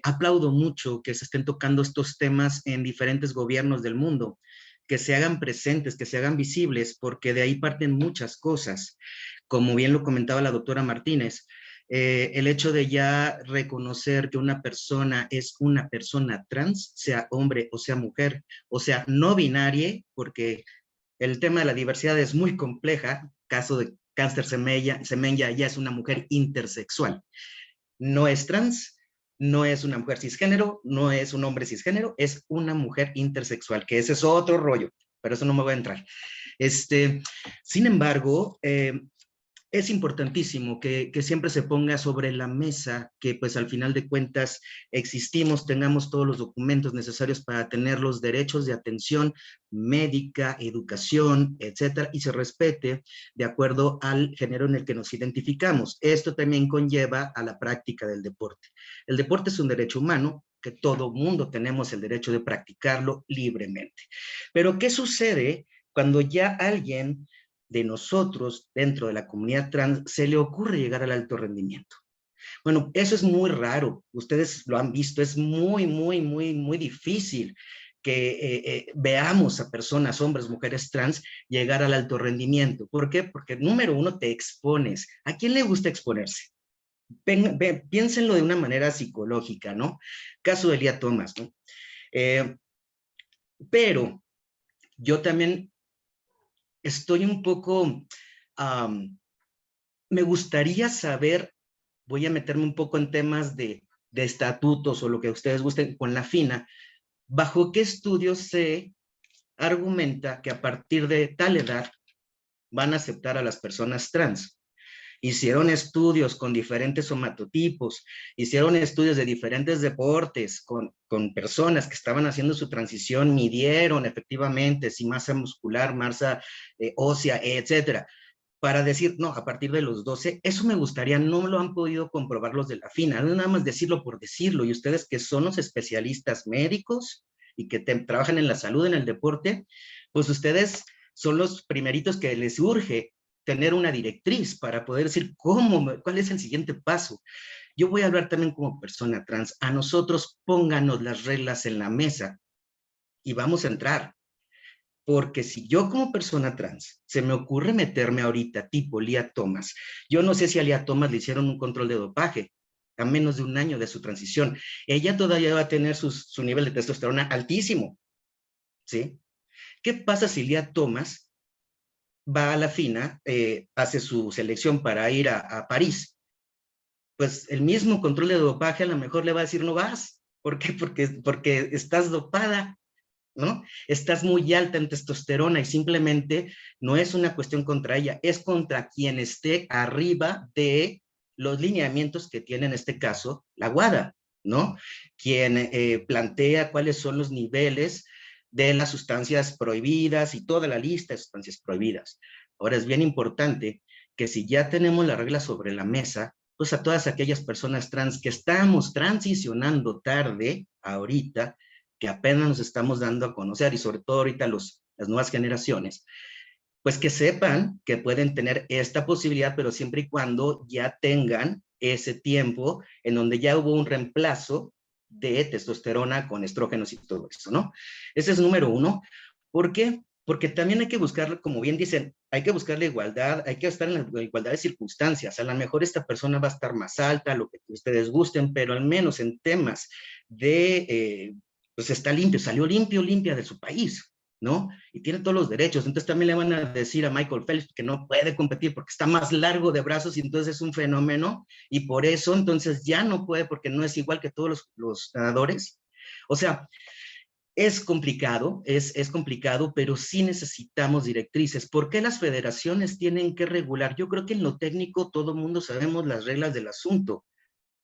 aplaudo mucho que se estén tocando estos temas en diferentes gobiernos del mundo, que se hagan presentes, que se hagan visibles, porque de ahí parten muchas cosas. Como bien lo comentaba la doctora Martínez, el hecho de ya reconocer que una persona es una persona trans, sea hombre o sea mujer, o sea no binaria, porque el tema de la diversidad es muy compleja. Caso de Cáncer Semenya ya es una mujer intersexual. No es trans, no es una mujer cisgénero, no es un hombre cisgénero, es una mujer intersexual, que ese es otro rollo. pero eso no me voy a entrar. Sin embargo, es importantísimo que siempre se ponga sobre la mesa que pues al final de cuentas existimos, tengamos todos los documentos necesarios para tener los derechos de atención médica, educación, etcétera, y se respete de acuerdo al género en el que nos identificamos. Esto también conlleva a la práctica del deporte. El deporte es un derecho humano que todo mundo tenemos el derecho de practicarlo libremente. Pero ¿qué sucede cuando ya alguien de nosotros dentro de la comunidad trans se le ocurre llegar al alto rendimiento? Bueno, eso es muy raro, ustedes lo han visto, es muy difícil que veamos a personas, hombres, mujeres trans, llegar al alto rendimiento. ¿Por qué? Porque número uno, te expones. ¿A quién le gusta exponerse? Piénsenlo de una manera psicológica, ¿no? Caso de Lia Thomas, ¿no? Pero yo también estoy un poco, me gustaría saber, voy a meterme un poco en temas de estatutos o lo que ustedes gusten con la FINA, ¿bajo qué estudios se argumenta que a partir de tal edad van a aceptar a las personas trans? Hicieron estudios con diferentes somatotipos, hicieron estudios de diferentes deportes con personas que estaban haciendo su transición, midieron efectivamente si masa muscular, masa ósea, etcétera, para decir, no, a partir de los 12, eso me gustaría, no lo han podido comprobar los de la FINA, no nada más decirlo por decirlo, y ustedes que son los especialistas médicos y que trabajan en la salud, en el deporte, pues ustedes son los primeritos que les urge tener una directriz para poder decir cuál es el siguiente paso. Yo voy a hablar también como persona trans. A nosotros pónganos las reglas en la mesa y vamos a entrar. Porque si yo como persona trans se me ocurre meterme ahorita tipo Lia Thomas, yo no sé si a Lia Thomas le hicieron un control de dopaje a menos de un año de su transición. Ella todavía va a tener su nivel de testosterona altísimo, ¿sí? ¿Qué pasa si Lia Thomas va a la FINA, hace su selección para ir a París? Pues el mismo control de dopaje a lo mejor le va a decir no vas. ¿Por qué? Porque estás dopada, ¿no? Estás muy alta en testosterona y simplemente no es una cuestión contra ella, es contra quien esté arriba de los lineamientos que tiene en este caso la WADA, ¿no? Quien plantea cuáles son los niveles de las sustancias prohibidas y toda la lista de sustancias prohibidas. Ahora es bien importante que si ya tenemos la regla sobre la mesa, pues a todas aquellas personas trans que estamos transicionando tarde ahorita, que apenas nos estamos dando a conocer y sobre todo ahorita las nuevas generaciones, pues que sepan que pueden tener esta posibilidad, pero siempre y cuando ya tengan ese tiempo en donde ya hubo un reemplazo de testosterona con estrógenos y todo eso, ¿no? Ese es número uno. ¿Por qué? Porque también hay que buscar, como bien dicen, hay que buscar la igualdad, hay que estar en la igualdad de circunstancias. A lo mejor esta persona va a estar más alta, lo que ustedes gusten, pero al menos en temas de, pues está limpio, salió limpia de su país, ¿no? Y tiene todos los derechos. Entonces también le van a decir a Michael Phelps que no puede competir porque está más largo de brazos y entonces es un fenómeno y por eso entonces ya no puede porque no es igual que todos los nadadores. O sea, es complicado, es complicado, pero sí necesitamos directrices. ¿Por qué las federaciones tienen que regular? Yo creo que en lo técnico todo el mundo sabemos las reglas del asunto.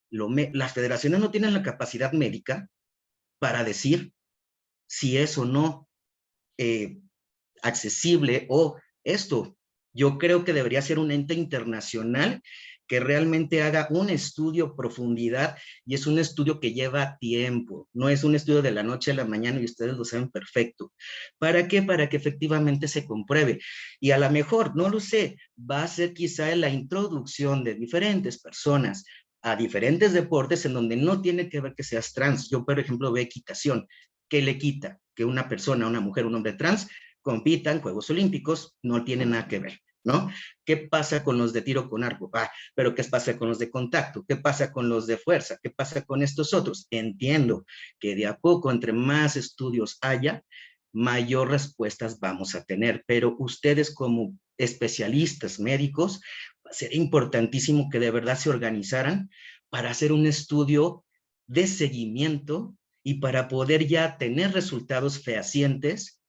Las federaciones no tienen la capacidad médica para decir si es o no accesible o esto. Yo creo que debería ser un ente internacional que realmente haga un estudio a profundidad y es un estudio que lleva tiempo, no es un estudio de la noche a la mañana y ustedes lo saben perfecto. ¿Para qué? Para que efectivamente se compruebe. Y a lo mejor, no lo sé, va a ser quizá la introducción de diferentes personas a diferentes deportes en donde no tiene que ver que seas trans. Yo, por ejemplo, veo equitación. ¿Qué le quita? Que una persona, una mujer, un hombre trans compita en Juegos Olímpicos, no tiene nada que ver, ¿no? ¿Qué pasa con los de tiro con arco? Pero ¿qué pasa con los de contacto? ¿Qué pasa con los de fuerza? ¿Qué pasa con estos otros? Entiendo que de a poco, entre más estudios haya, mayor respuestas vamos a tener, pero ustedes como especialistas médicos, sería importantísimo que de verdad se organizaran para hacer un estudio de seguimiento y para poder ya tener resultados fehacientes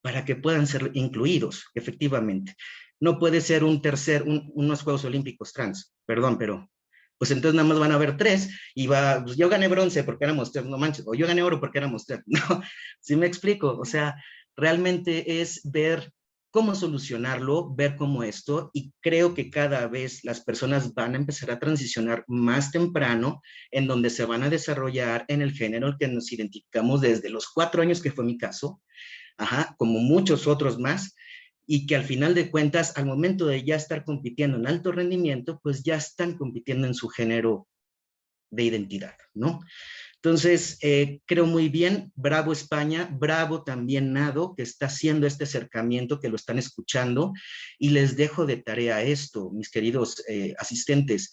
para que puedan ser incluidos, efectivamente. No puede ser unos Juegos Olímpicos trans, perdón, pero pues entonces nada más van a haber 3 y pues yo gané bronce porque éramos 3, no manches, o yo gané oro porque éramos 3, no, ¿sí me explico? O sea, realmente es ver cómo solucionarlo, ver cómo esto, y creo que cada vez las personas van a empezar a transicionar más temprano, en donde se van a desarrollar en el género que nos identificamos desde los 4 años, que fue mi caso, como muchos otros más, y que al final de cuentas, al momento de ya estar compitiendo en alto rendimiento, pues ya están compitiendo en su género de identidad, ¿no? Entonces, creo muy bien, bravo España, bravo también Nado, que está haciendo este acercamiento, que lo están escuchando, y les dejo de tarea esto, mis queridos asistentes.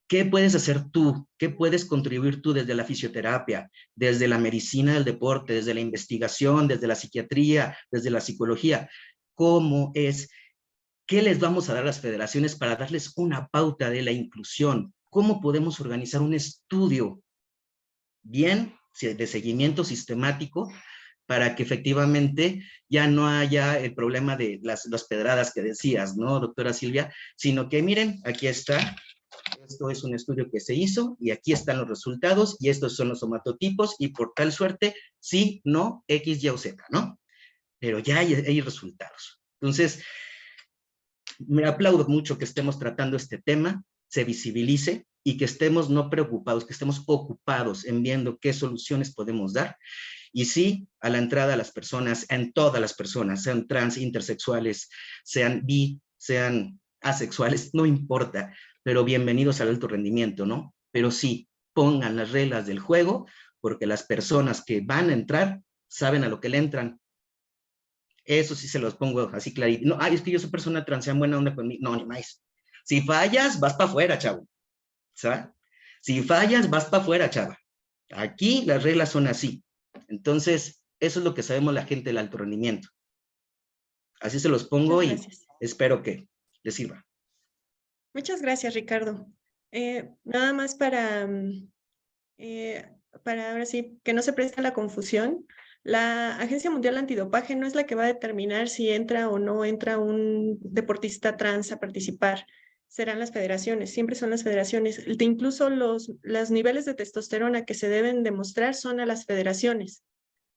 ¿Qué puedes hacer tú? ¿Qué puedes contribuir tú desde la fisioterapia, desde la medicina del deporte, desde la investigación, desde la psiquiatría, desde la psicología? ¿Cómo es? ¿Qué les vamos a dar a las federaciones para darles una pauta de la inclusión? ¿Cómo podemos organizar un estudio bien de seguimiento sistemático para que efectivamente ya no haya el problema de las pedradas que decías, ¿no, doctora Silvia? Sino que miren, aquí está, esto es un estudio que se hizo y aquí están los resultados y estos son los somatotipos y por tal suerte, sí, no, X, Y o Z, ¿no? Pero ya hay resultados. Entonces, me aplaudo mucho que estemos tratando este tema, se visibilice y que estemos no preocupados, que estemos ocupados en viendo qué soluciones podemos dar. Y sí, a la entrada a las personas, en todas las personas, sean trans, intersexuales, sean bi, sean asexuales, no importa, pero bienvenidos al alto rendimiento, ¿no? Pero sí, pongan las reglas del juego, porque las personas que van a entrar saben a lo que le entran. Eso sí se los pongo así clarito. No, ay, es que yo soy persona trans, sean buena onda conmigo. No, ni más. Si fallas, vas para afuera, chavo. ¿Sabes? Si fallas, vas para afuera, chava. Aquí las reglas son así. Entonces, eso es lo que sabemos la gente del alto rendimiento. Así se los pongo y espero que les sirva. Muchas gracias, Ricardo. Nada más para ahora sí, que no se preste a la confusión. La Agencia Mundial Antidopaje no es la que va a determinar si entra o no entra un deportista trans a participar. Serán las federaciones, siempre son las federaciones. Incluso los niveles de testosterona que se deben demostrar son a las federaciones,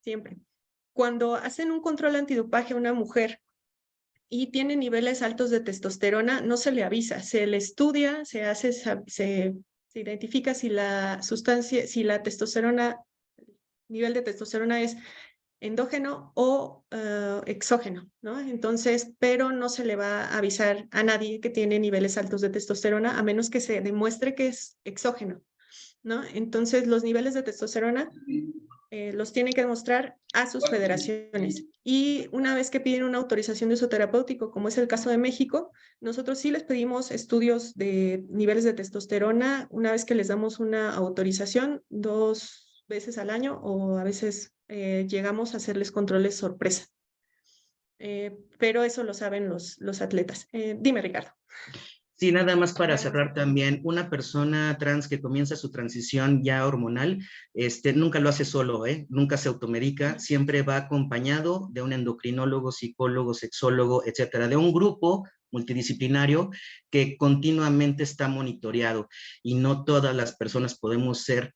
siempre. Cuando hacen un control antidopaje a una mujer y tiene niveles altos de testosterona, no se le avisa, se le estudia, se identifica si la sustancia, si la testosterona, nivel de testosterona es endógeno o exógeno, ¿no? Entonces, pero no se le va a avisar a nadie que tiene niveles altos de testosterona a menos que se demuestre que es exógeno, ¿no? Entonces, los niveles de testosterona los tienen que demostrar a sus federaciones. Y una vez que piden una autorización de uso terapéutico, como es el caso de México, nosotros sí les pedimos estudios de niveles de testosterona una vez que les damos una autorización 2 veces al año o a veces llegamos a hacerles controles sorpresa. Pero eso lo saben los atletas. Dime, Ricardo. Sí, nada más para cerrar también, una persona trans que comienza su transición ya hormonal, nunca lo hace solo, nunca se automedica, siempre va acompañado de un endocrinólogo, psicólogo, sexólogo, etcétera, de un grupo multidisciplinario que continuamente está monitoreado y no todas las personas podemos ser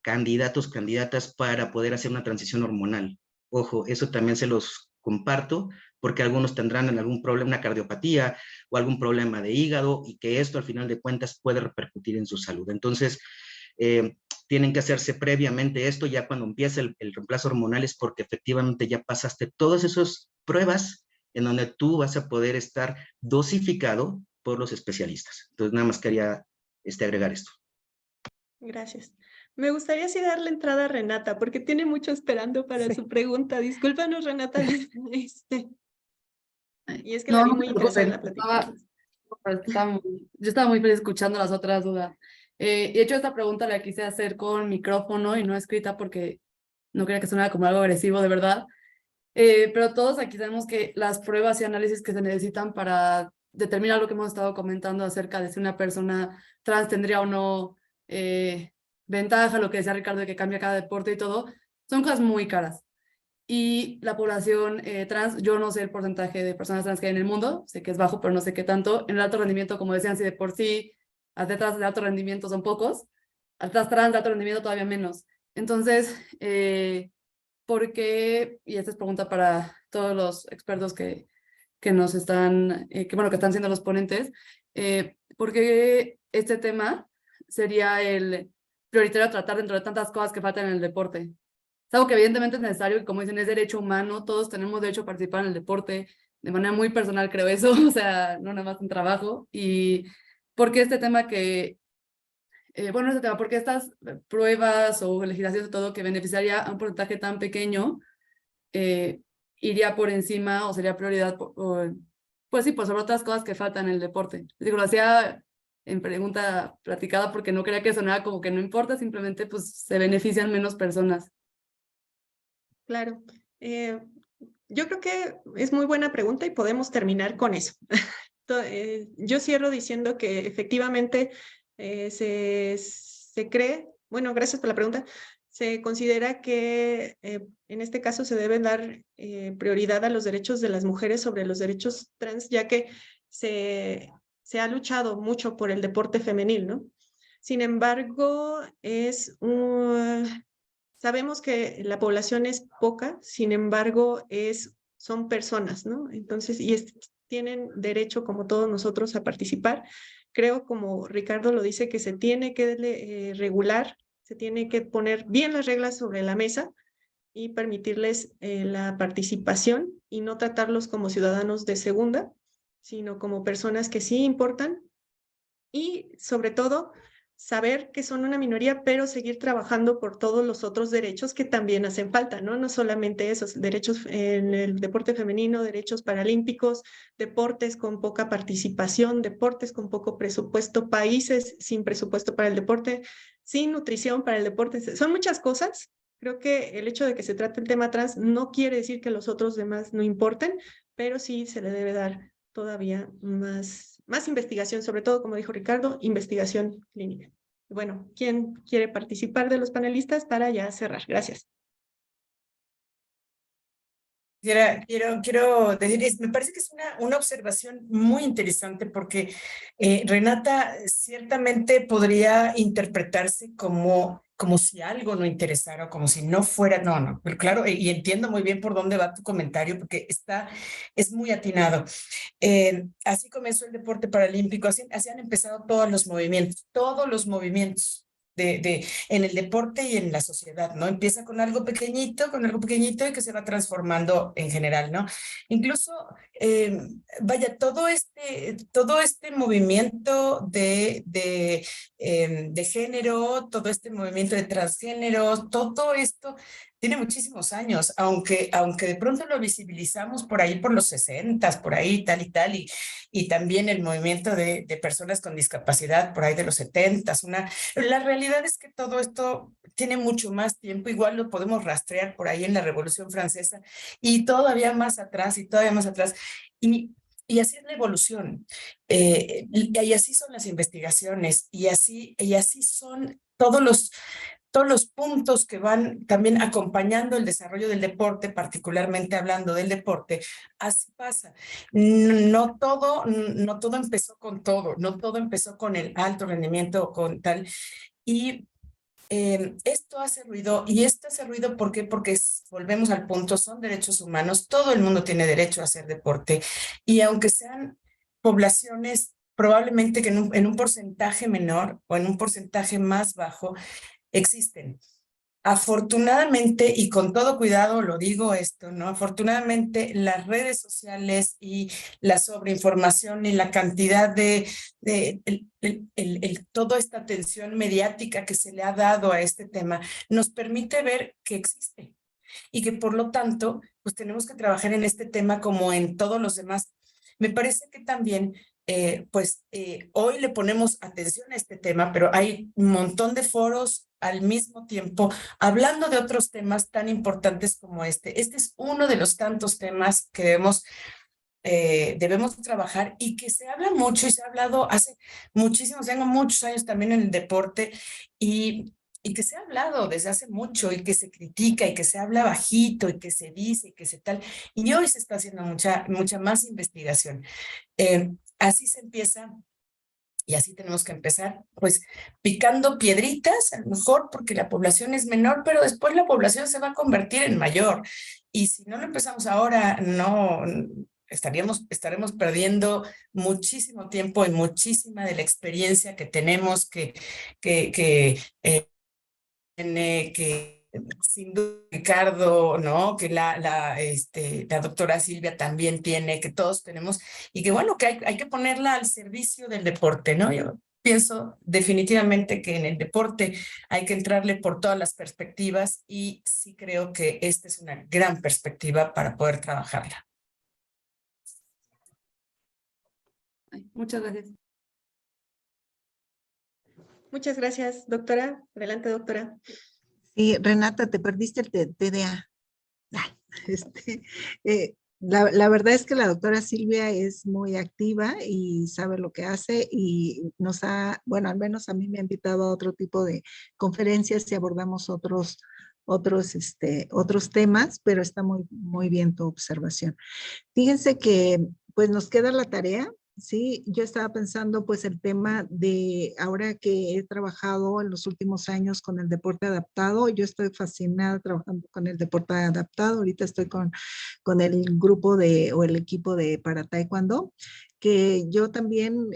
candidatos, candidatas para poder hacer una transición hormonal. Ojo, eso también se los comparto porque algunos tendrán algún problema, una cardiopatía o algún problema de hígado y que esto al final de cuentas puede repercutir en su salud. Entonces, tienen que hacerse previamente esto ya cuando empieza el reemplazo hormonal es porque efectivamente ya pasaste todas esas pruebas en donde tú vas a poder estar dosificado por los especialistas. Entonces, nada más quería agregar esto. Gracias. Me gustaría así darle entrada a Renata, porque tiene mucho esperando para su pregunta. Discúlpanos, Renata. Y es que la vi muy interesada en la plática. Yo estaba muy feliz escuchando las otras dudas. De hecho, esta pregunta la quise hacer con micrófono y no escrita porque no quería que sonara como algo agresivo, de verdad. Pero todos aquí sabemos que las pruebas y análisis que se necesitan para determinar lo que hemos estado comentando acerca de si una persona trans tendría o no ventaja, lo que decía Ricardo de que cambia cada deporte y todo, son cosas muy caras. Y la población trans, yo no sé el porcentaje de personas trans que hay en el mundo, sé que es bajo, pero no sé qué tanto. En el alto rendimiento, como decían, si de por sí atletas de alto rendimiento son pocos, atletas trans de alto rendimiento todavía menos. Entonces, ¿por qué? Y esta es pregunta para todos los expertos que nos están, que están siendo los ponentes, ¿por qué este tema sería el prioritario a tratar dentro de tantas cosas que faltan en el deporte? Es algo que evidentemente es necesario, que como dicen, es derecho humano, todos tenemos derecho a participar en el deporte, de manera muy personal creo eso, o sea, no nada más en trabajo. Y ¿por qué este tema que, este tema, porque estas pruebas o legislaciones, todo que beneficiaría a un porcentaje tan pequeño, iría por encima o sería prioridad, pues sí, sobre otras cosas que faltan en el deporte? Digo, lo hacía en pregunta platicada porque no quería que sonara como que no importa, simplemente pues se benefician menos personas. Claro. Yo creo que es muy buena pregunta y podemos terminar con eso. Yo cierro diciendo que efectivamente se cree, bueno, gracias por la pregunta, se considera que en este caso se debe dar prioridad a los derechos de las mujeres sobre los derechos trans, ya que se ha luchado mucho por el deporte femenil, ¿no? Sin embargo, sabemos que la población es poca, sin embargo, son personas, ¿no? Entonces, tienen derecho, como todos nosotros, a participar. Creo, como Ricardo lo dice, que se tiene que regular, se tiene que poner bien las reglas sobre la mesa y permitirles la participación y no tratarlos como ciudadanos de segunda, sino como personas que sí importan y, sobre todo, saber que son una minoría, pero seguir trabajando por todos los otros derechos que también hacen falta, ¿no? No solamente esos derechos en el deporte femenino, derechos paralímpicos, deportes con poca participación, deportes con poco presupuesto, países sin presupuesto para el deporte, sin nutrición para el deporte. Son muchas cosas. Creo que el hecho de que se trate el tema trans no quiere decir que los otros demás no importen, pero sí se le debe dar todavía más investigación, sobre todo, como dijo Ricardo, investigación clínica. Bueno, ¿quién quiere participar de los panelistas para ya cerrar? Gracias. Quiero decir, me parece que es una observación muy interesante porque Renata ciertamente podría interpretarse como si algo no interesara o como si no fuera, no, pero claro, y entiendo muy bien por dónde va tu comentario porque es muy atinado. Así comenzó el deporte paralímpico, así han empezado todos los movimientos. En el deporte y en la sociedad, ¿no? Empieza con algo pequeñito y que se va transformando en general, ¿no? Incluso, vaya, todo este movimiento de género, todo este movimiento de transgénero, todo esto tiene muchísimos años, aunque de pronto lo visibilizamos por ahí por los 60s, por ahí tal y también el movimiento de personas con discapacidad por ahí de los 70s, la realidad es que todo esto tiene mucho más tiempo, igual lo podemos rastrear por ahí en la Revolución Francesa y todavía más atrás y así es la evolución, y así son las investigaciones, y así son todos los puntos que van también acompañando el desarrollo del deporte, particularmente hablando del deporte. Así pasa. No todo empezó con todo, no todo empezó con el alto rendimiento o con tal. Y esto hace ruido, ¿por qué? Porque volvemos al punto, son derechos humanos, todo el mundo tiene derecho a hacer deporte, y aunque sean poblaciones probablemente que en un porcentaje menor o en un porcentaje más bajo, existen. Afortunadamente, y con todo cuidado lo digo esto, ¿no? Afortunadamente, las redes sociales y la sobreinformación y la cantidad toda esta atención mediática que se le ha dado a este tema nos permite ver que existe y que por lo tanto, pues tenemos que trabajar en este tema como en todos los demás. Me parece que también hoy le ponemos atención a este tema, pero hay un montón de foros al mismo tiempo hablando de otros temas tan importantes como este. Este es uno de los tantos temas que debemos trabajar y que se habla mucho y se ha hablado hace muchísimos, tengo muchos años también en el deporte y y que se ha hablado desde hace mucho y que se critica y que se habla bajito y que se dice y que se tal. Y hoy se está haciendo mucha más investigación. Así se empieza. Y así tenemos que empezar, pues, picando piedritas, a lo mejor porque la población es menor, pero después la población se va a convertir en mayor. Y si no lo empezamos ahora, no estaremos perdiendo muchísimo tiempo y muchísima de la experiencia que tenemos que sin duda Ricardo, ¿no? Que la doctora Silvia también tiene, que todos tenemos, y que bueno, que hay que ponerla al servicio del deporte, ¿no? Yo pienso definitivamente que en el deporte hay que entrarle por todas las perspectivas y sí creo que esta es una gran perspectiva para poder trabajarla. Muchas gracias. Muchas gracias, doctora. Adelante, doctora. Sí, Renata, te perdiste el TDA. La verdad es que la doctora Silvia es muy activa y sabe lo que hace y nos ha, bueno, al menos a mí me ha invitado a otro tipo de conferencias y abordamos otros temas, pero está muy bien tu observación. Fíjense que pues nos queda la tarea. Sí, yo estaba pensando pues el tema de ahora que he trabajado en los últimos años con el deporte adaptado, yo estoy fascinada trabajando con el deporte adaptado, ahorita estoy con el grupo o el equipo de para taekwondo, que yo también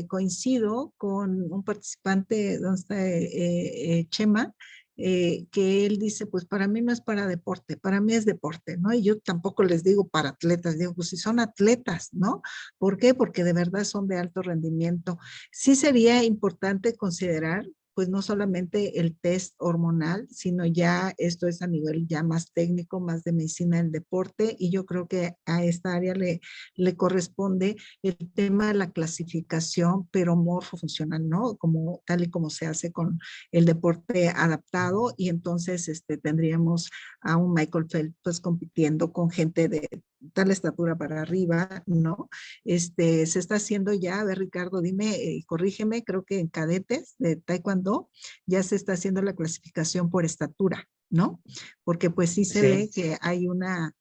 coincido con un participante, donde está Chema, que él dice, pues para mí no es para deporte, para mí es deporte, ¿no? Y yo tampoco les digo para atletas, digo, pues si son atletas, ¿no? ¿Por qué? Porque de verdad son de alto rendimiento. Sí sería importante considerar, pues no solamente el test hormonal, sino ya esto es a nivel ya más técnico, más de medicina del deporte, y yo creo que a esta área le corresponde el tema de la clasificación, pero morfofuncional, ¿no? Como tal y como se hace con el deporte adaptado, y entonces tendríamos a un Michael Phelps pues compitiendo con gente de tal estatura para arriba, ¿no? Se está haciendo ya, a ver Ricardo, dime, corrígeme, creo que en cadetes de taekwondo ya se está haciendo la clasificación por estatura, ¿no? Porque pues sí se ve que hay una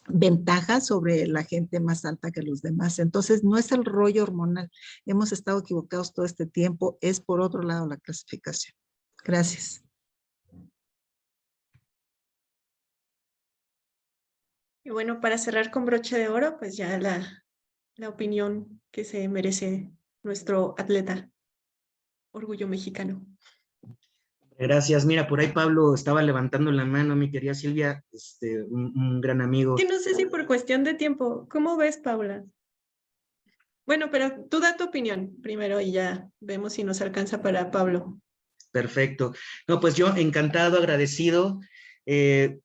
ventaja sobre la gente más alta que los demás. Entonces, no es el rollo hormonal. Hemos estado equivocados todo este tiempo. Es por otro lado la clasificación. Gracias. Y bueno, para cerrar con broche de oro, pues ya la opinión que se merece nuestro atleta. Orgullo mexicano. Gracias. Mira, por ahí Pablo estaba levantando la mano, mi querida Silvia, un gran amigo. Que no sé si por cuestión de tiempo. ¿Cómo ves, Paula? Bueno, pero tú da tu opinión primero y ya vemos si nos alcanza para Pablo. Perfecto. No, pues yo encantado, agradecido. El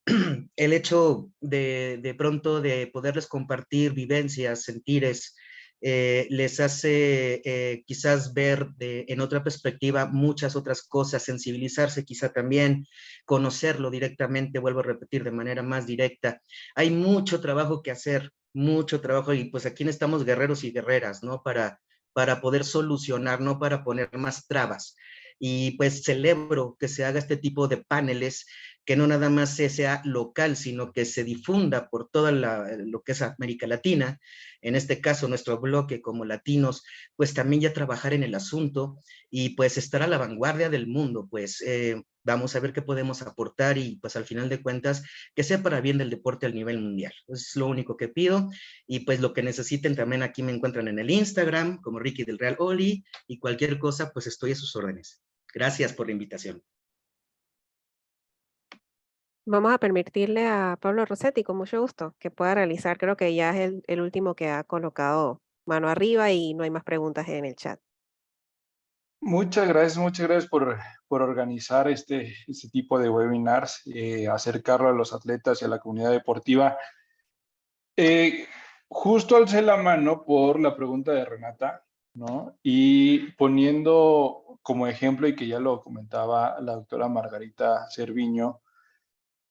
hecho de pronto de poderles compartir vivencias, sentires, les hace quizás ver en otra perspectiva muchas otras cosas, sensibilizarse quizá también, conocerlo directamente, vuelvo a repetir, de manera más directa. Hay mucho trabajo que hacer, mucho trabajo, y pues aquí estamos guerreros y guerreras, ¿no? Para poder solucionar, no para poner más trabas. Y pues celebro que se haga este tipo de paneles, que no nada más sea local, sino que se difunda por toda lo que es América Latina, en este caso nuestro bloque como latinos, pues también ya trabajar en el asunto y pues estar a la vanguardia del mundo, pues vamos a ver qué podemos aportar y pues al final de cuentas que sea para bien del deporte al nivel mundial. Es lo único que pido y pues lo que necesiten también aquí me encuentran en el Instagram como Ricky del Real Oli y cualquier cosa pues estoy a sus órdenes. Gracias por la invitación. Vamos a permitirle a Pablo Rossetti, con mucho gusto, que pueda realizar. Creo que ya es el último que ha colocado mano arriba y no hay más preguntas en el chat. Muchas gracias por organizar este tipo de webinars, acercarlo a los atletas y a la comunidad deportiva. Justo alcé la mano por la pregunta de Renata, ¿no? Y poniendo como ejemplo, y que ya lo comentaba la doctora Margarita Cerviño,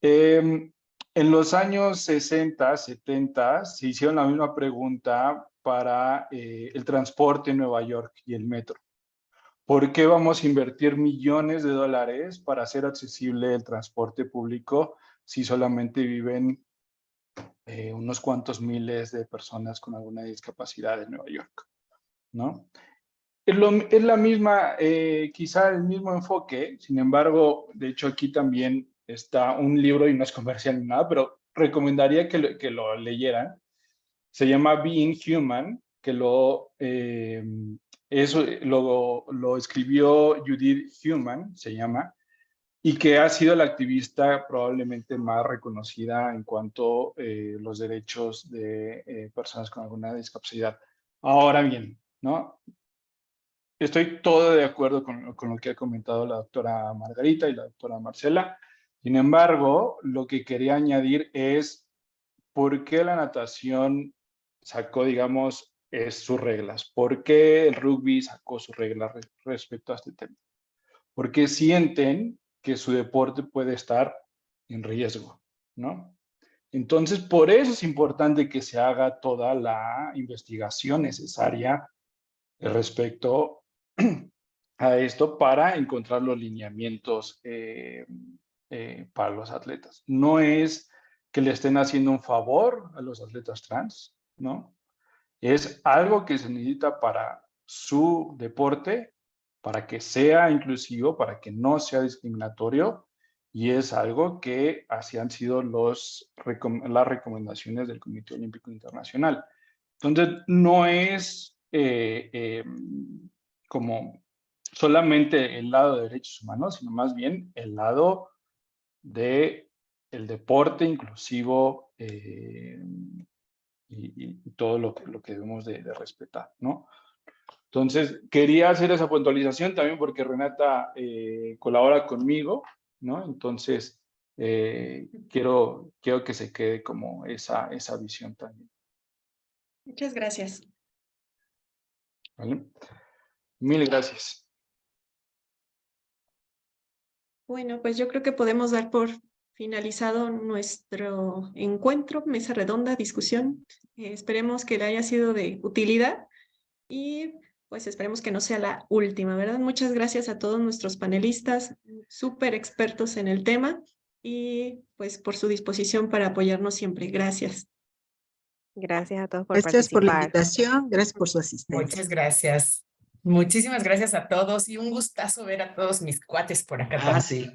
en los años 60, 70 se hicieron la misma pregunta para el transporte en Nueva York y el metro. ¿por qué vamos a invertir millones de dólares para hacer accesible el transporte público si solamente viven unos cuantos miles de personas con alguna discapacidad en Nueva York? ¿No? Es la misma, quizá el mismo enfoque, sin embargo, de hecho aquí también está un libro y no es comercial ni nada, pero recomendaría que lo leyeran. Se llama Being Human, que lo escribió Judith Human, se llama, y que ha sido la activista probablemente más reconocida en cuanto a los derechos de personas con alguna discapacidad. Ahora bien, ¿no? Estoy todo de acuerdo con lo que ha comentado la doctora Margarita y la doctora Marcela. Sin embargo, lo que quería añadir es por qué la natación sacó, digamos, sus reglas. ¿Por qué el rugby sacó sus reglas respecto a este tema? Porque sienten que su deporte puede estar en riesgo, ¿no? Entonces, por eso es importante que se haga toda la investigación necesaria respecto a esto para encontrar los lineamientos para los atletas. No es que le estén haciendo un favor a los atletas trans, ¿no? Es algo que se necesita para su deporte, para que sea inclusivo, para que no sea discriminatorio, y es algo que así han sido las recomendaciones del Comité Olímpico Internacional. Entonces, no es como solamente el lado de derechos humanos, sino más bien el lado de el deporte inclusivo y todo lo que debemos de respetar, ¿no? Entonces, quería hacer esa puntualización también porque Renata colabora conmigo, ¿no? Entonces, quiero que se quede como esa visión también. Muchas gracias. ¿Vale? Mil gracias. Bueno, pues yo creo que podemos dar por finalizado nuestro encuentro, mesa redonda, discusión. Esperemos que le haya sido de utilidad y pues esperemos que no sea la última, ¿verdad? Muchas gracias a todos nuestros panelistas, súper expertos en el tema y pues por su disposición para apoyarnos siempre. Gracias. Gracias a todos por Gracias por la participar. invitación, gracias por su asistencia. Muchas gracias. Muchísimas gracias a todos y un gustazo ver a todos mis cuates por acá. Ah, sí.